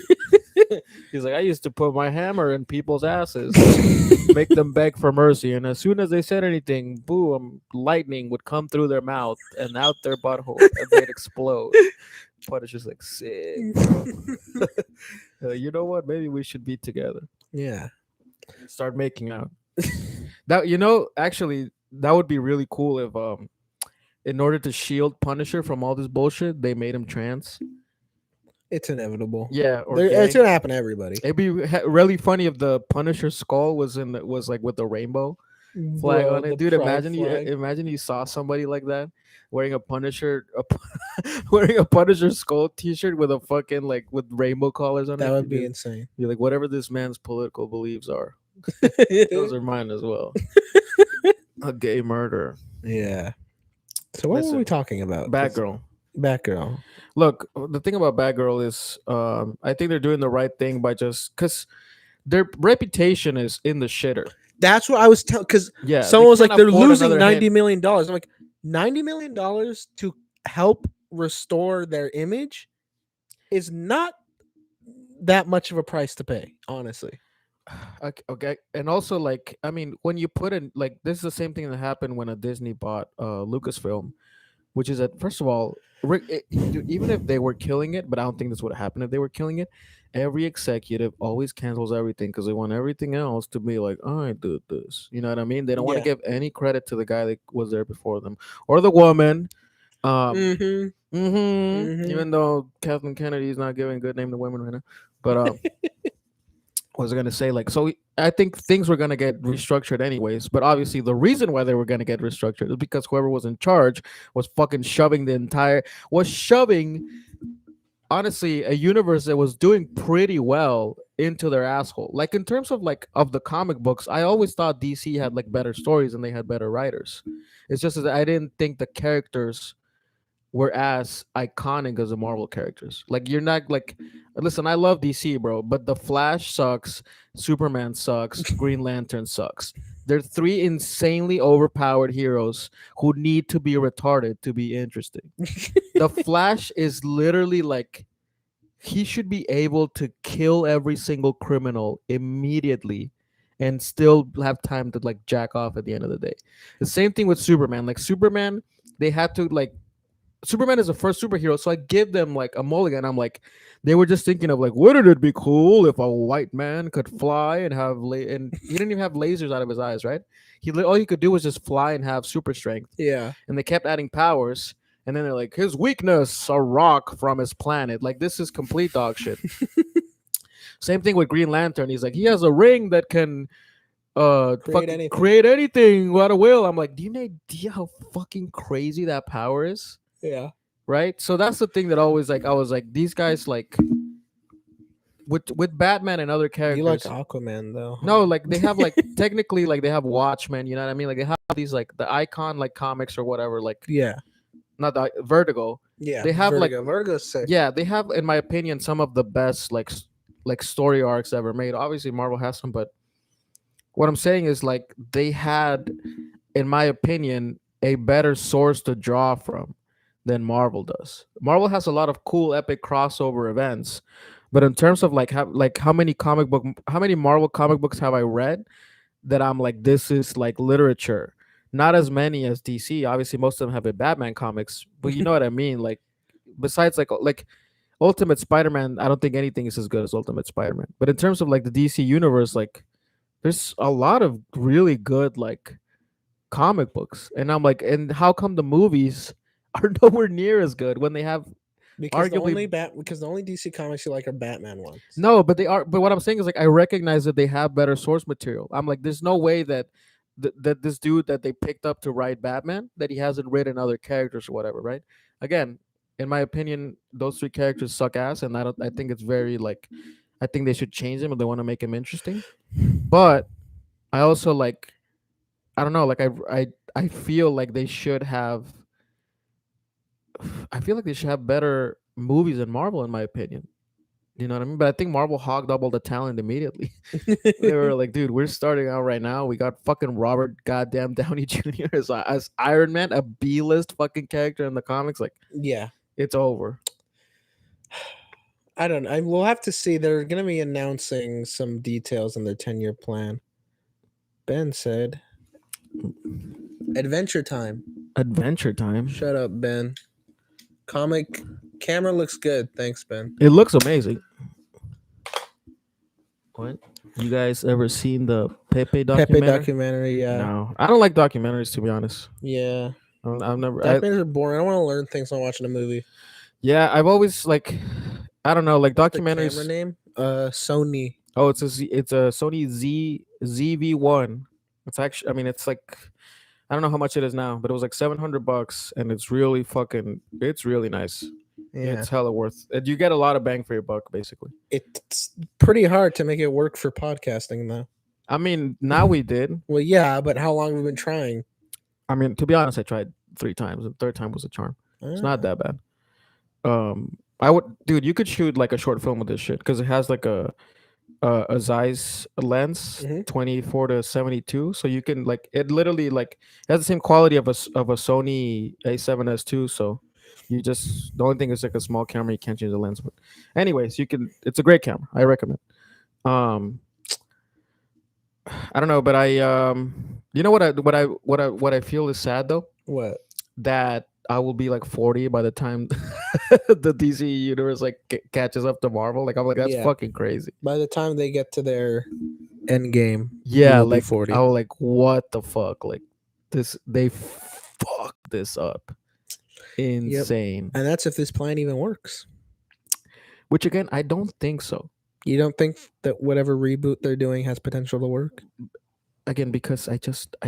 He's like, I used to put my hammer in people's asses and make them beg for mercy. And as soon as they said anything, boom, lightning would come through their mouth and out their butthole and they'd explode. Punisher's like, sick, bro. You know what? Maybe we should be together.
Yeah.
Start making out. That actually, that would be really cool if in order to shield Punisher from all this bullshit, they made him trans.
It's inevitable.
Yeah, or
It's
gay.
gonna happen to everybody.
It'd be really funny if the Punisher skull was like with the rainbow flag
Bro,
on it,
the
dude.
pride flag.
Imagine you saw somebody like that wearing a Punisher, wearing a Punisher skull T-shirt with a fucking like with rainbow colors on it.
That would be
You'd
insane.
be like, whatever this man's political beliefs are, those are mine as well. A gay murder.
Yeah. So what were we talking about?
Batgirl.
Batgirl.
Look, the thing about Batgirl is, I think they're doing the right thing by just because their reputation is in the shitter.
That's what I was telling. Because
Yeah,
someone was like, they're losing $90
hit.
million. I'm like, $90 million to help restore their image is not that much of a price to pay, honestly.
Okay, and also like, I mean, when you put in like, this is the same thing that happened when a Disney bought Lucasfilm, which is that first of all, dude, even if they were killing it, but I don't think this would happen if they were killing it. Every executive always cancels everything because they want everything else to be like, I did this. You know what I mean? They don't want to give any credit to the guy that was there before them or the woman. Even though Kathleen Kennedy is not giving a good name to women right now, but was gonna say like, so I think things were gonna get restructured anyways, but obviously the reason why they were gonna get restructured is because whoever was in charge was fucking shoving honestly a universe that was doing pretty well into their asshole. Like in terms of like of the comic books, I always thought DC had like better stories and they had better writers. It's just that I didn't think the characters were as iconic as the Marvel characters. Like you're not like, listen, I love DC, bro, but the Flash sucks, Superman sucks, Green Lantern sucks. They're three insanely overpowered heroes who need to be retarded to be interesting. The Flash is literally like, he should be able to kill every single criminal immediately and still have time to like jack off at the end of the day. The same thing with Superman. Like Superman, they had to like, Superman is the first superhero, so I give them like a mulligan. I'm like, they were just thinking of like, wouldn't it be cool if a white man could fly and have and he didn't even have lasers out of his eyes, right? All he could do was just fly and have super strength.
Yeah,
and they kept adding powers, and then they're like, his weakness, a rock from his planet. Like this is complete dog shit. Same thing with Green Lantern. He's like, he has a ring that can create anything at a will. I'm like, do you have any idea how fucking crazy that power is?
Yeah.
Right. So that's the thing that always like I was like, these guys like with Batman and other characters.
You like Aquaman though? Huh?
No, like they have like technically like they have Watchmen. You know what I mean? Like they have these like the Icon like comics or whatever. Like not the Vertigo.
Yeah,
they have
Vertigo's sick.
Yeah, they have, in my opinion, some of the best like story arcs ever made. Obviously, Marvel has some, but what I'm saying is like they had, in my opinion, a better source to draw from than Marvel does. Marvel has a lot of cool epic crossover events, but in terms of like how many Marvel comic books have I read that I'm like, this is like literature? Not as many as DC. Obviously, most of them have been Batman comics, but you know what I mean. Like besides like Ultimate Spider-Man, I don't think anything is as good as Ultimate Spider-Man. But in terms of like the DC universe, like there's a lot of really good like comic books, and I'm like, and how come the movies are nowhere near as good when they have
because the only DC comics you like are Batman ones.
No, but they are. But what I'm saying is like I recognize that they have better source material. I'm like, there's no way that that this dude that they picked up to write Batman that he hasn't written other characters or whatever, right? Again, in my opinion, those three characters suck ass, and I think it's very like, I think they should change them if they want to make him interesting. But I also like, I don't know, like I feel like they should have. I feel like they should have better movies than Marvel, in my opinion. You know what I mean? But I think Marvel hogged up all the talent immediately. They were like, dude, we're starting out right now. We got fucking Robert goddamn Downey Jr. as Iron Man, a B-list fucking character in the comics. Like,
yeah.
it's over.
I don't know. We'll have to see. They're going to be announcing some details on their 10-year plan. Ben said, Adventure Time.
Adventure Time.
Shut up, Ben. Comic camera looks good. Thanks, Ben.
It looks amazing. What? You guys ever seen the Pepe documentary?
Pepe documentary, yeah.
No, I don't like documentaries, to be honest.
Yeah.
I've never.
Documentaries are boring. I don't want to learn things while watching a movie.
Yeah, I've always like, I don't know, like
What's
documentaries.
the camera name? Sony.
Oh, it's a Sony ZV-1. It's actually, I mean, it's like, I don't know how much it is now, but it was like $700, and it's really nice.
Yeah.
It's hella worth. You get a lot of bang for your buck, basically.
It's pretty hard to make it work for podcasting, though.
I mean, now we did.
Well, yeah, but how long have we been trying?
I mean, to be honest, I tried 3 times. The third time was a charm. It's not that bad. Dude, you could shoot like a short film with this shit because it has like a Zeiss lens, 24-72, so you can like it literally like it has the same quality of a Sony A7S II. So you just, the only thing is like a small camera, you can't change the lens. But anyways, it's a great camera. I recommend. I don't know, but you know what I feel is sad though?
What?
That I will be like 40 by the time the DC universe like catches up to Marvel. Like I'm like, that's fucking crazy.
By the time they get to their end game,
yeah, like
40.
I was like, what the fuck? Like they fucked this up. Insane.
Yep. And that's if this plan even works.
Which again, I don't think so.
You don't think that whatever reboot they're doing has potential to work?
Again, because I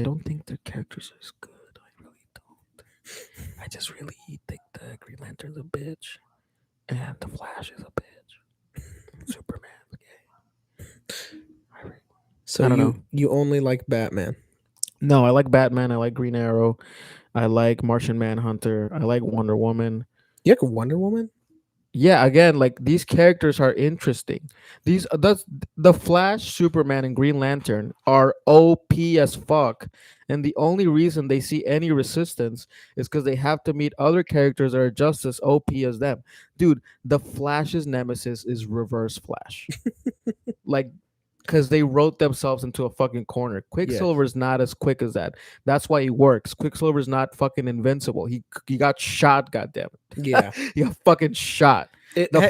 don't think their characters are as good. I really don't. I just really think the Green Lantern's a bitch, and the Flash is a bitch. Superman's gay.
So I don't know. You only like Batman?
No, I like Batman. I like Green Arrow. I like Martian Manhunter. I like Wonder Woman.
You like Wonder Woman?
Yeah, again, like these characters are interesting. The Flash, Superman, and Green Lantern are OP as fuck, and the only reason they see any resistance is because they have to meet other characters that are just as OP as them. Dude, the Flash's nemesis is Reverse Flash, like, because they wrote themselves into a fucking corner. Quicksilver's not as quick as that. That's why he works. Quicksilver's not fucking invincible. He got shot. Goddamn it.
Yeah,
he got fucking shot. The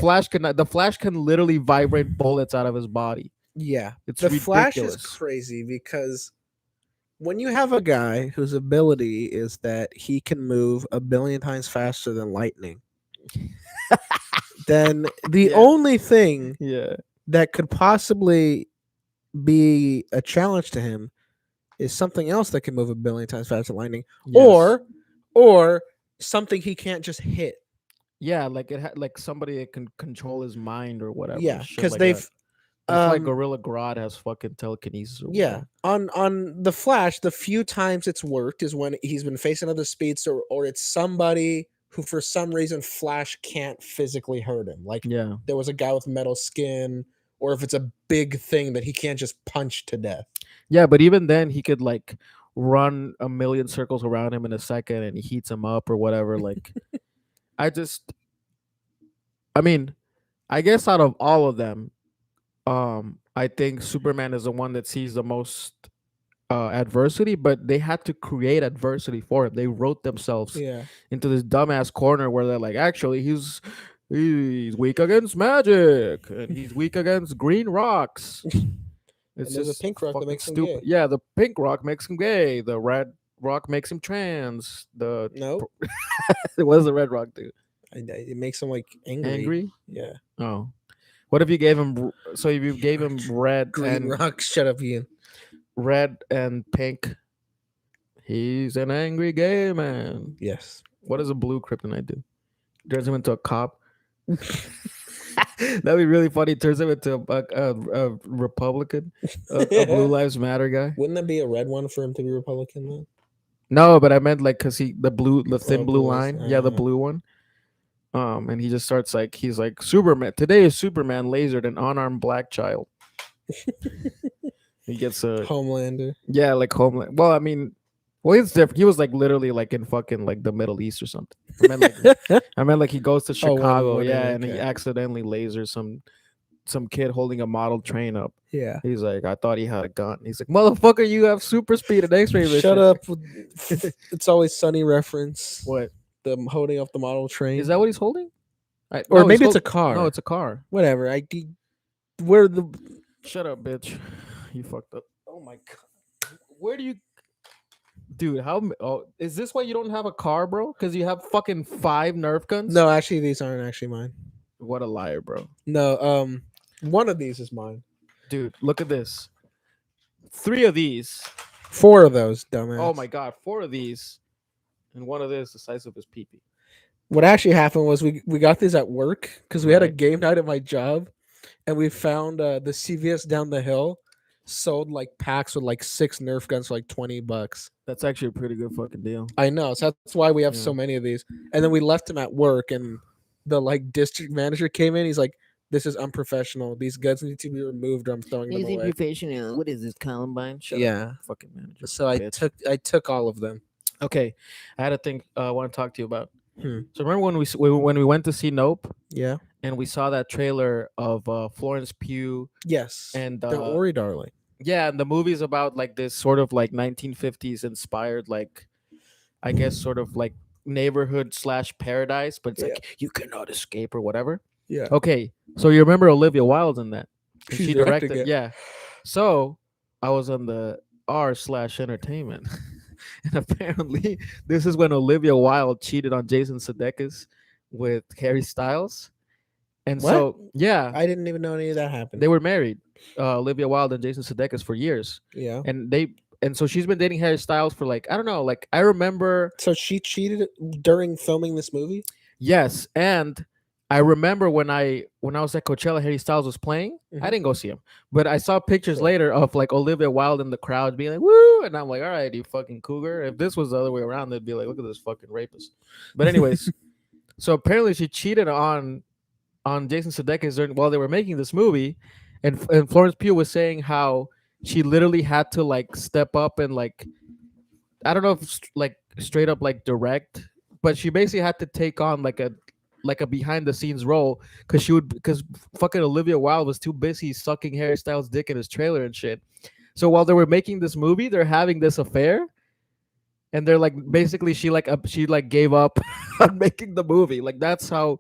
Flash can literally vibrate bullets out of his body.
Yeah,
it's
ridiculous. Flash is crazy because when you have a guy whose ability is that he can move 1 billion times faster than lightning, then the only thing that could possibly be a challenge to him is something else that can move 1 billion times faster than lightning, or something he can't just hit.
Yeah, like like somebody that can control his mind or whatever.
Yeah, because
like
they've
like Gorilla Grodd has fucking telekinesis.
Yeah, on the Flash, the few times it's worked is when he's been facing other speedster, or it's somebody who for some reason Flash can't physically hurt him. Like there was a guy with metal skin, or if it's a big thing that he can't just punch to death.
Yeah, but even then he could like run 1 million circles around him in a second and he heats him up or whatever. Like I mean, I guess out of all of them, I think Superman is the one that sees the most adversity, but they had to create adversity for him. They wrote themselves into this dumbass corner where they're like, actually, he's weak against magic and he's weak against green rocks.
It's just a pink rock that makes him gay.
Yeah, the pink rock makes him gay. The red rock makes him trans.
What
does the red rock do?
It makes him like angry.
Angry?
Yeah.
Oh. What if you gave him? So if you gave him red
green
and
rock, shut up, Ian.
Red and pink. He's an angry gay man.
Yes.
What does a blue kryptonite do? Turns him into a cop. That'd be really funny. Turns him into a Republican, a Blue Lives Matter guy.
Wouldn't that be a red one for him to be Republican then?
No, but I meant like because the thin blue line. Yeah, the blue one. And he just starts like he's like Superman. Today is Superman lasered an unarmed black child. He gets a
Homelander.
Yeah, like Homeland. Well, I mean, Well, it's different. He was like literally like in fucking like the Middle East or something. I meant like he goes to
Oh,
Chicago, yeah, and he
okay.
accidentally lasers some kid holding a model train up.
Yeah.
He's like, I thought he had a gun. He's like, motherfucker, you have super speed and X-ray
Shut
vision.
up. It's always Sunny reference.
What
Them holding up the model train.
is that? What he's holding?
Or
No, he's
maybe it's a
hold-
car.
No, it's a car.
Whatever. Where the
Shut up, bitch. You fucked up. Oh my god. Where do you, dude? Oh, is this why you don't have a car, bro? Because you have fucking 5 Nerf guns.
No, actually, these aren't actually mine.
What a liar, bro.
No, one of these is mine.
Dude, look at this. 3 of these.
4 of those, dumbass.
Oh my god, 4 of these, and one of this the size of his pee-pee.
What actually happened was we got these at work because we had a
Right.
game night at my job, and we found the CVS down the hill sold like packs with like 6 Nerf guns for like $20.
That's actually a pretty good fucking deal.
I know, so that's why we have so
Yeah.
many of these. And then we left them at work, and the like district manager came in. He's like, "This is unprofessional. These guns need to be removed, or I'm throwing them away."
Professional. What is this, Columbine? Shut
Yeah.
up, fucking manager.
So I
bitch.
took all of them.
Okay, I had a thing I want to talk to you about.
Hmm.
So remember when we went to see Nope
Yeah.
and we saw that trailer of Florence Pugh
Yes.
and
the Ori darling.
yeah, and the movie's about like this sort of like 1950s inspired, like I guess sort of like neighborhood / paradise, but it's like you cannot escape or whatever.
Yeah.
Okay, so you remember Olivia Wilde in that? 'Cause
She's
she
directing
directed,
it.
yeah. So I was on the r/entertainment, and apparently this is when Olivia Wilde cheated on Jason Sudeikis with Harry Styles, and
What?
so yeah,
I didn't even know any of that happened.
they were married, Olivia Wilde and Jason Sudeikis, for years,
Yeah.
and so she's been dating Harry Styles for like I don't know, like I remember.
So she cheated during filming this movie?
Yes, and I remember when I was at Coachella, Harry Styles was playing. I
Mhm.
didn't go see him, but I saw pictures
Sure.
later of like Olivia Wilde in the crowd being like "woo," and I'm like, "All right, you fucking cougar." If this was the other way around, they'd be like, "Look at this fucking rapist." But anyways, so apparently she cheated on Jason Sudeikis while they were making this movie, and Florence Pugh was saying how she literally had to like step up and like I don't know if like straight up like direct, but she basically had to take on like a behind the scenes role because fucking Olivia Wilde was too busy sucking Harry Styles' dick in his trailer and shit. So while they were making this movie, they're having this affair, and they're like basically she gave up on making the movie. Like that's how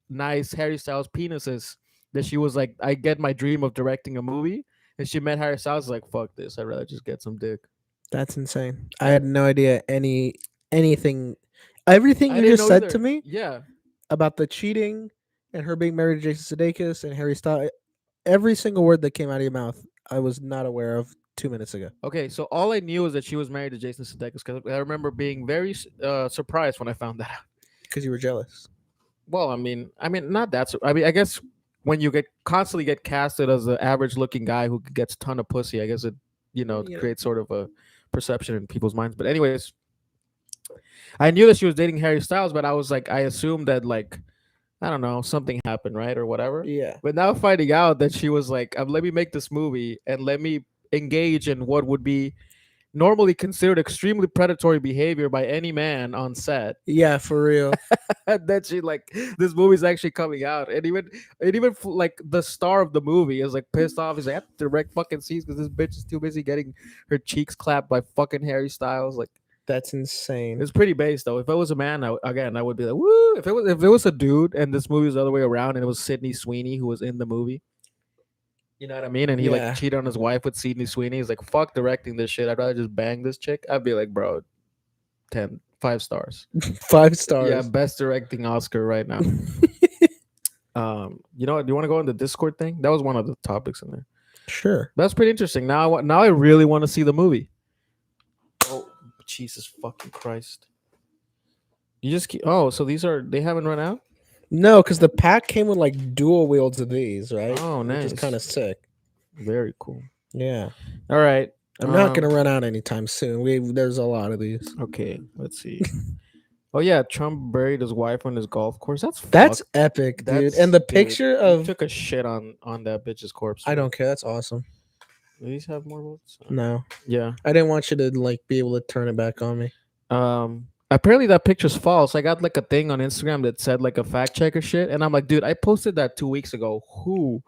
nice Harry Styles' penis is. That she was like, I get my dream of directing a movie, and she met Harry Styles like, fuck this, I'd rather just get some dick.
That's insane. I had no idea anything. Everything
I
you
didn't
just
know
said
either.
to me
Yeah.
about the cheating and her being married to Jason Sudeikis and Harry Styles, every single word that came out of your mouth, I was not aware of 2 minutes ago.
Okay, so all I knew is that she was married to Jason Sudeikis because I remember being very surprised when I found that out.
Because you were jealous.
Well, I mean, not that. I mean, I guess when you constantly get casted as the average-looking guy who gets a ton of pussy, I guess it
Yeah.
creates sort of a perception in people's minds. But anyways, I knew that she was dating Harry Styles, but I was like, I assumed that like I don't know, something happened, right, or whatever.
Yeah.
But now finding out that she was like, let me make this movie and let me engage in what would be normally considered extremely predatory behavior by any man on set.
Yeah, for real.
And then she like, this movie's actually coming out, and even like the star of the movie is like pissed off. He's like, I have to direct fucking scenes because this bitch is too busy getting her cheeks clapped by fucking Harry Styles. Like,
That's insane.
it's pretty base though. If it was a man, I would be like, woo. If it was a dude and this movie was the other way around and it was Sydney Sweeney who was in the movie, you know what I mean? And he
Yeah.
like cheated on his wife with Sydney Sweeney. He's like, fuck directing this shit. I'd rather just bang this chick. I'd be like, bro, 5 stars.
5 stars.
Yeah, best directing Oscar right now. You know what? Do you want to go on the Discord thing? That was one of the topics in there.
Sure.
That's pretty interesting. Now I really want to see the movie. Oh, Jesus fucking Christ. You just keep. Oh, so they haven't run out?
No, because the pack came with like dual wields of these, right?
Oh,
Which
nice.
is kind of sick.
Very cool.
Yeah.
All right.
I'm not gonna run out anytime soon. There's a lot of these.
Okay, let's see. Oh yeah, Trump buried his wife on his golf course. That's fucked.
Epic, dude.
That's-
And the
dude,
picture
he
of
took a shit on that bitch's corpse.
I don't care. That's awesome.
Do these have more votes?
No,
Yeah.
I didn't want you to like be able to turn it back on me.
Apparently that picture's false. I got like a thing on Instagram that said like a fact checker shit, and I'm like, dude, I posted that 2 weeks ago. Who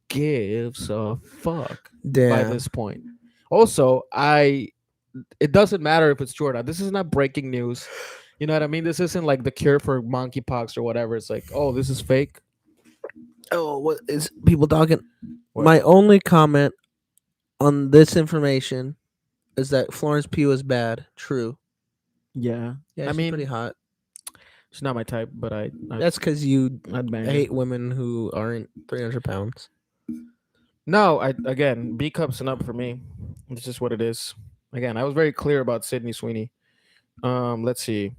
gives a fuck by
Damn.
this point? Also, it doesn't matter if it's true or not. This is not breaking news. You know what I mean? This isn't like the cure for monkeypox or whatever. It's like, oh, this is fake.
Oh, what is people talking?
What?
My only comment on this information is that Florence Pugh is bad. True.
Yeah.
Yeah,
I
she's
mean,
pretty hot.
she's not my type, but
That's because you
I'd bang her.
hate women who aren't 300 pounds.
No, again, B cups and up for me. It's just what it is. Again, I was very clear about Sydney Sweeney. Let's see.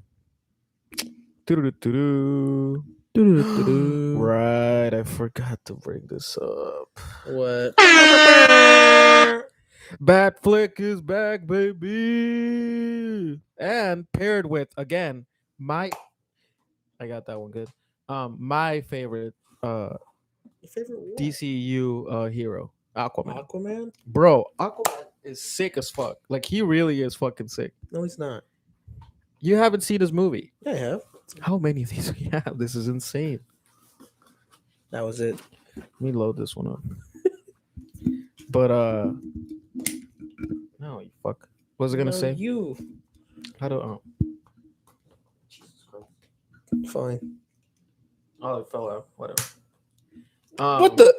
Doo-doo-doo-doo-doo.
Doo-doo-doo-doo.
Right, I forgot to bring this up.
What?
Bat Flick is back, baby, and paired with again my. I got that one good. My favorite
Your favorite what?
DCU hero, Aquaman.
Aquaman?
Bro, Aquaman is sick as fuck. Like he really is fucking sick.
No, he's not.
You haven't seen his movie.
Yeah, I have.
How many of these we have? This is insane.
That was it.
Let me load this one up. But no, you fuck. What was I gonna say?
You.
How do
Fine.
Oh, it fell out. Whatever.
What the?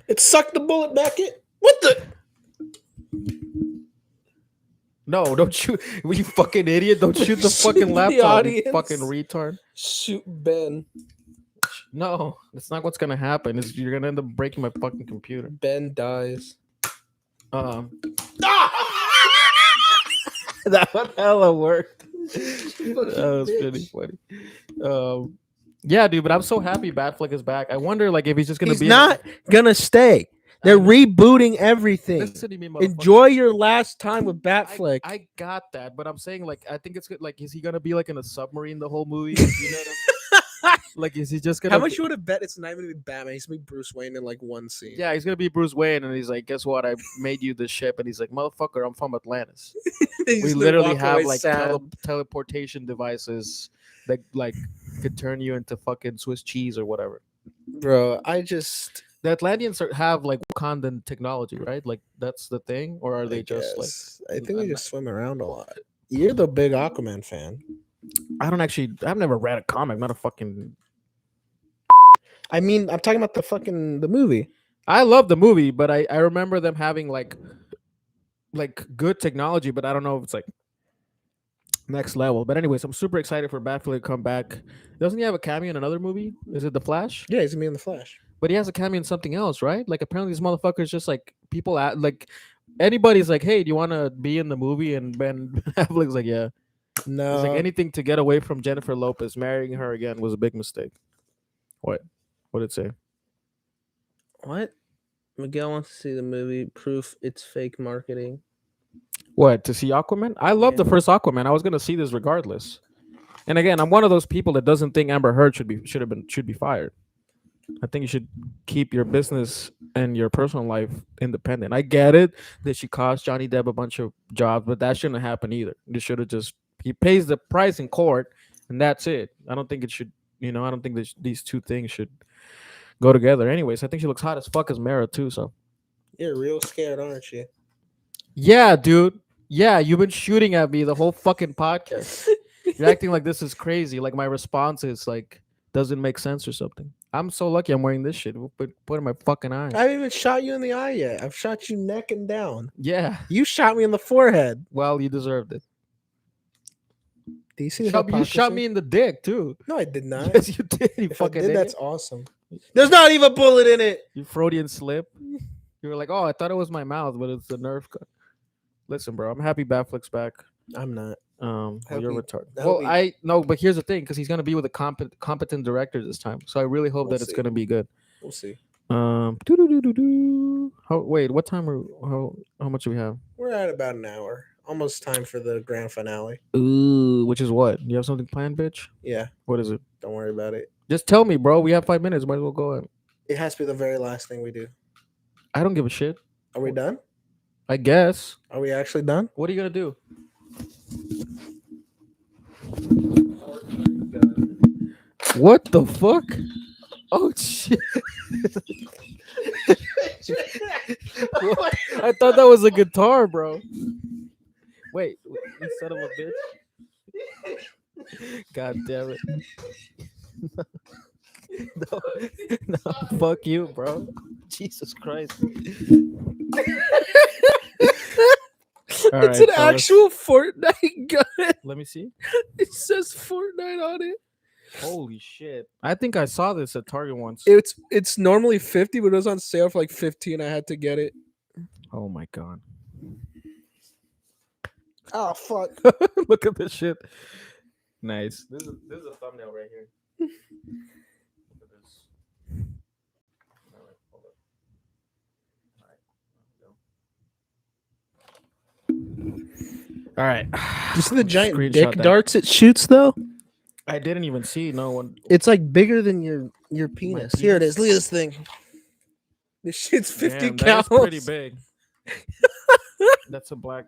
It sucked the bullet back in. What the?
No, don't shoot. You fucking idiot. Don't shoot the fucking
The
laptop, you
audience.
fucking retard.
Shoot Ben.
No, that's not what's gonna happen. You're gonna end up breaking my fucking computer.
Ben dies.
That one hella worked. That was pretty funny. Yeah, dude, but I'm so happy Batfleck is back. I wonder, like, if he's just gonna
He's
be
not gonna stay. They're rebooting everything.
Listen to me, motherfucker.
Enjoy your last time with Batfleck.
I got that, but I'm saying, like, I think it's good. Like, is he gonna be like in a submarine the whole movie? You know what I mean? Like, is he just gonna?
How much you would have bet it's not even gonna be Batman? He's gonna be Bruce Wayne in like one scene.
Yeah, he's gonna be Bruce Wayne, and he's like, "Guess what? I made you this ship." And he's like, "Motherfucker, I'm from Atlantis. We literally have like teleportation devices that like could turn you into fucking Swiss cheese or whatever."
Bro,
the Atlanteans have like Wakandan technology, right? Like that's the thing, or are they just like?
I think they just swim around a lot. You're the big Aquaman fan.
I've never read a comic. I'm not a fucking.
I mean, I'm talking about the movie.
I love the movie, but I remember them having like good technology, but I don't know if it's like next level. But anyways, I'm super excited for Batfleck to come back. Doesn't he have a cameo in another movie? Is it The Flash?
Yeah, he's gonna be in The Flash.
But he has a cameo in something else, right? Like apparently these motherfuckers just like people at like anybody's like, hey, do you want to be in the movie? And Ben Affleck's like, yeah.
No,
it's like anything to get away from Jennifer Lopez. Marrying her again was a big mistake. What did it say?
What? Miguel wants to see the movie. Proof it's fake marketing.
What, to see Aquaman? I love the first Aquaman. I was gonna see this regardless. And again, I'm one of those people that doesn't think Amber Heard should be fired. I think you should keep your business and your personal life independent. I get it that she cost Johnny Depp a bunch of jobs, but that shouldn't happen either. They should have just he pays the price in court, and that's it. I don't think it should. I don't think that these two things should go together. Anyways, I think she looks hot as fuck as Mara too. So
you're real scared, aren't you?
Yeah, dude. Yeah, you've been shooting at me the whole fucking podcast. You're acting like this is crazy. Like my response is like doesn't make sense or something. I'm so lucky I'm wearing this shit. Put in my fucking eye.
I haven't even shot you in the eye yet. I've shot you neck and down.
Yeah.
You shot me in the forehead.
Well, you deserved it.
Do you see
you shot me in the dick too.
No, I did not.
Yes, you did. You
if
fucking
I did,
idiot.
that's awesome. There's not even a bullet in it.
You Freudian slip. You were like, oh, I thought it was my mouth, but it's the Nerf gun. Listen, bro, I'm happy Batfleck's back.
I'm not.
You're retarded. Well, I no, but here's the thing, because he's gonna be with a competent director this time, so I really hope that it's gonna be good.
We'll see.
Wait, what time how much do we have?
We're at about an hour. Almost time for the grand finale.
Ooh, which is what? You have something planned, bitch?
Yeah.
What is it?
Don't worry about it.
Just tell me, bro. We have 5 minutes. Might as well go in.
It has to be the very last thing we do.
I don't give a shit.
Are we done?
I guess.
Are we actually done?
What are you gonna do? What the fuck? Oh shit! I thought that was a guitar, bro. Wait, you son of a bitch! God damn it! No, no, fuck you, bro. Jesus Christ! All
It's
right,
an
fellas.
actual Fortnite gun.
Let me see.
It says Fortnite on it.
Holy shit! I think I saw this at Target once.
It's normally 50, but it was on sale for like 15. I had to get it.
Oh my god!
Oh fuck.
Look at this shit. Nice. This is a thumbnail right here. Look at this. All right, hold up. All right.
You see the giant
Screenshot
dick
that.
darts it shoots though?
I didn't even see no one.
It's like bigger than your penis. Here it is. Look at this thing. This shit's 50
Damn,
calories.
that's pretty big. That's a black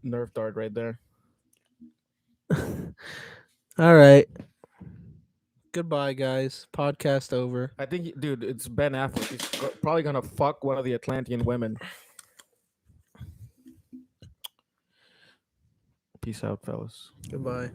Nerf dart right there.
All right. Goodbye, guys. Podcast over.
I think, dude, it's Ben Affleck. He's probably gonna fuck one of the Atlantean women. Peace out, fellas.
Goodbye.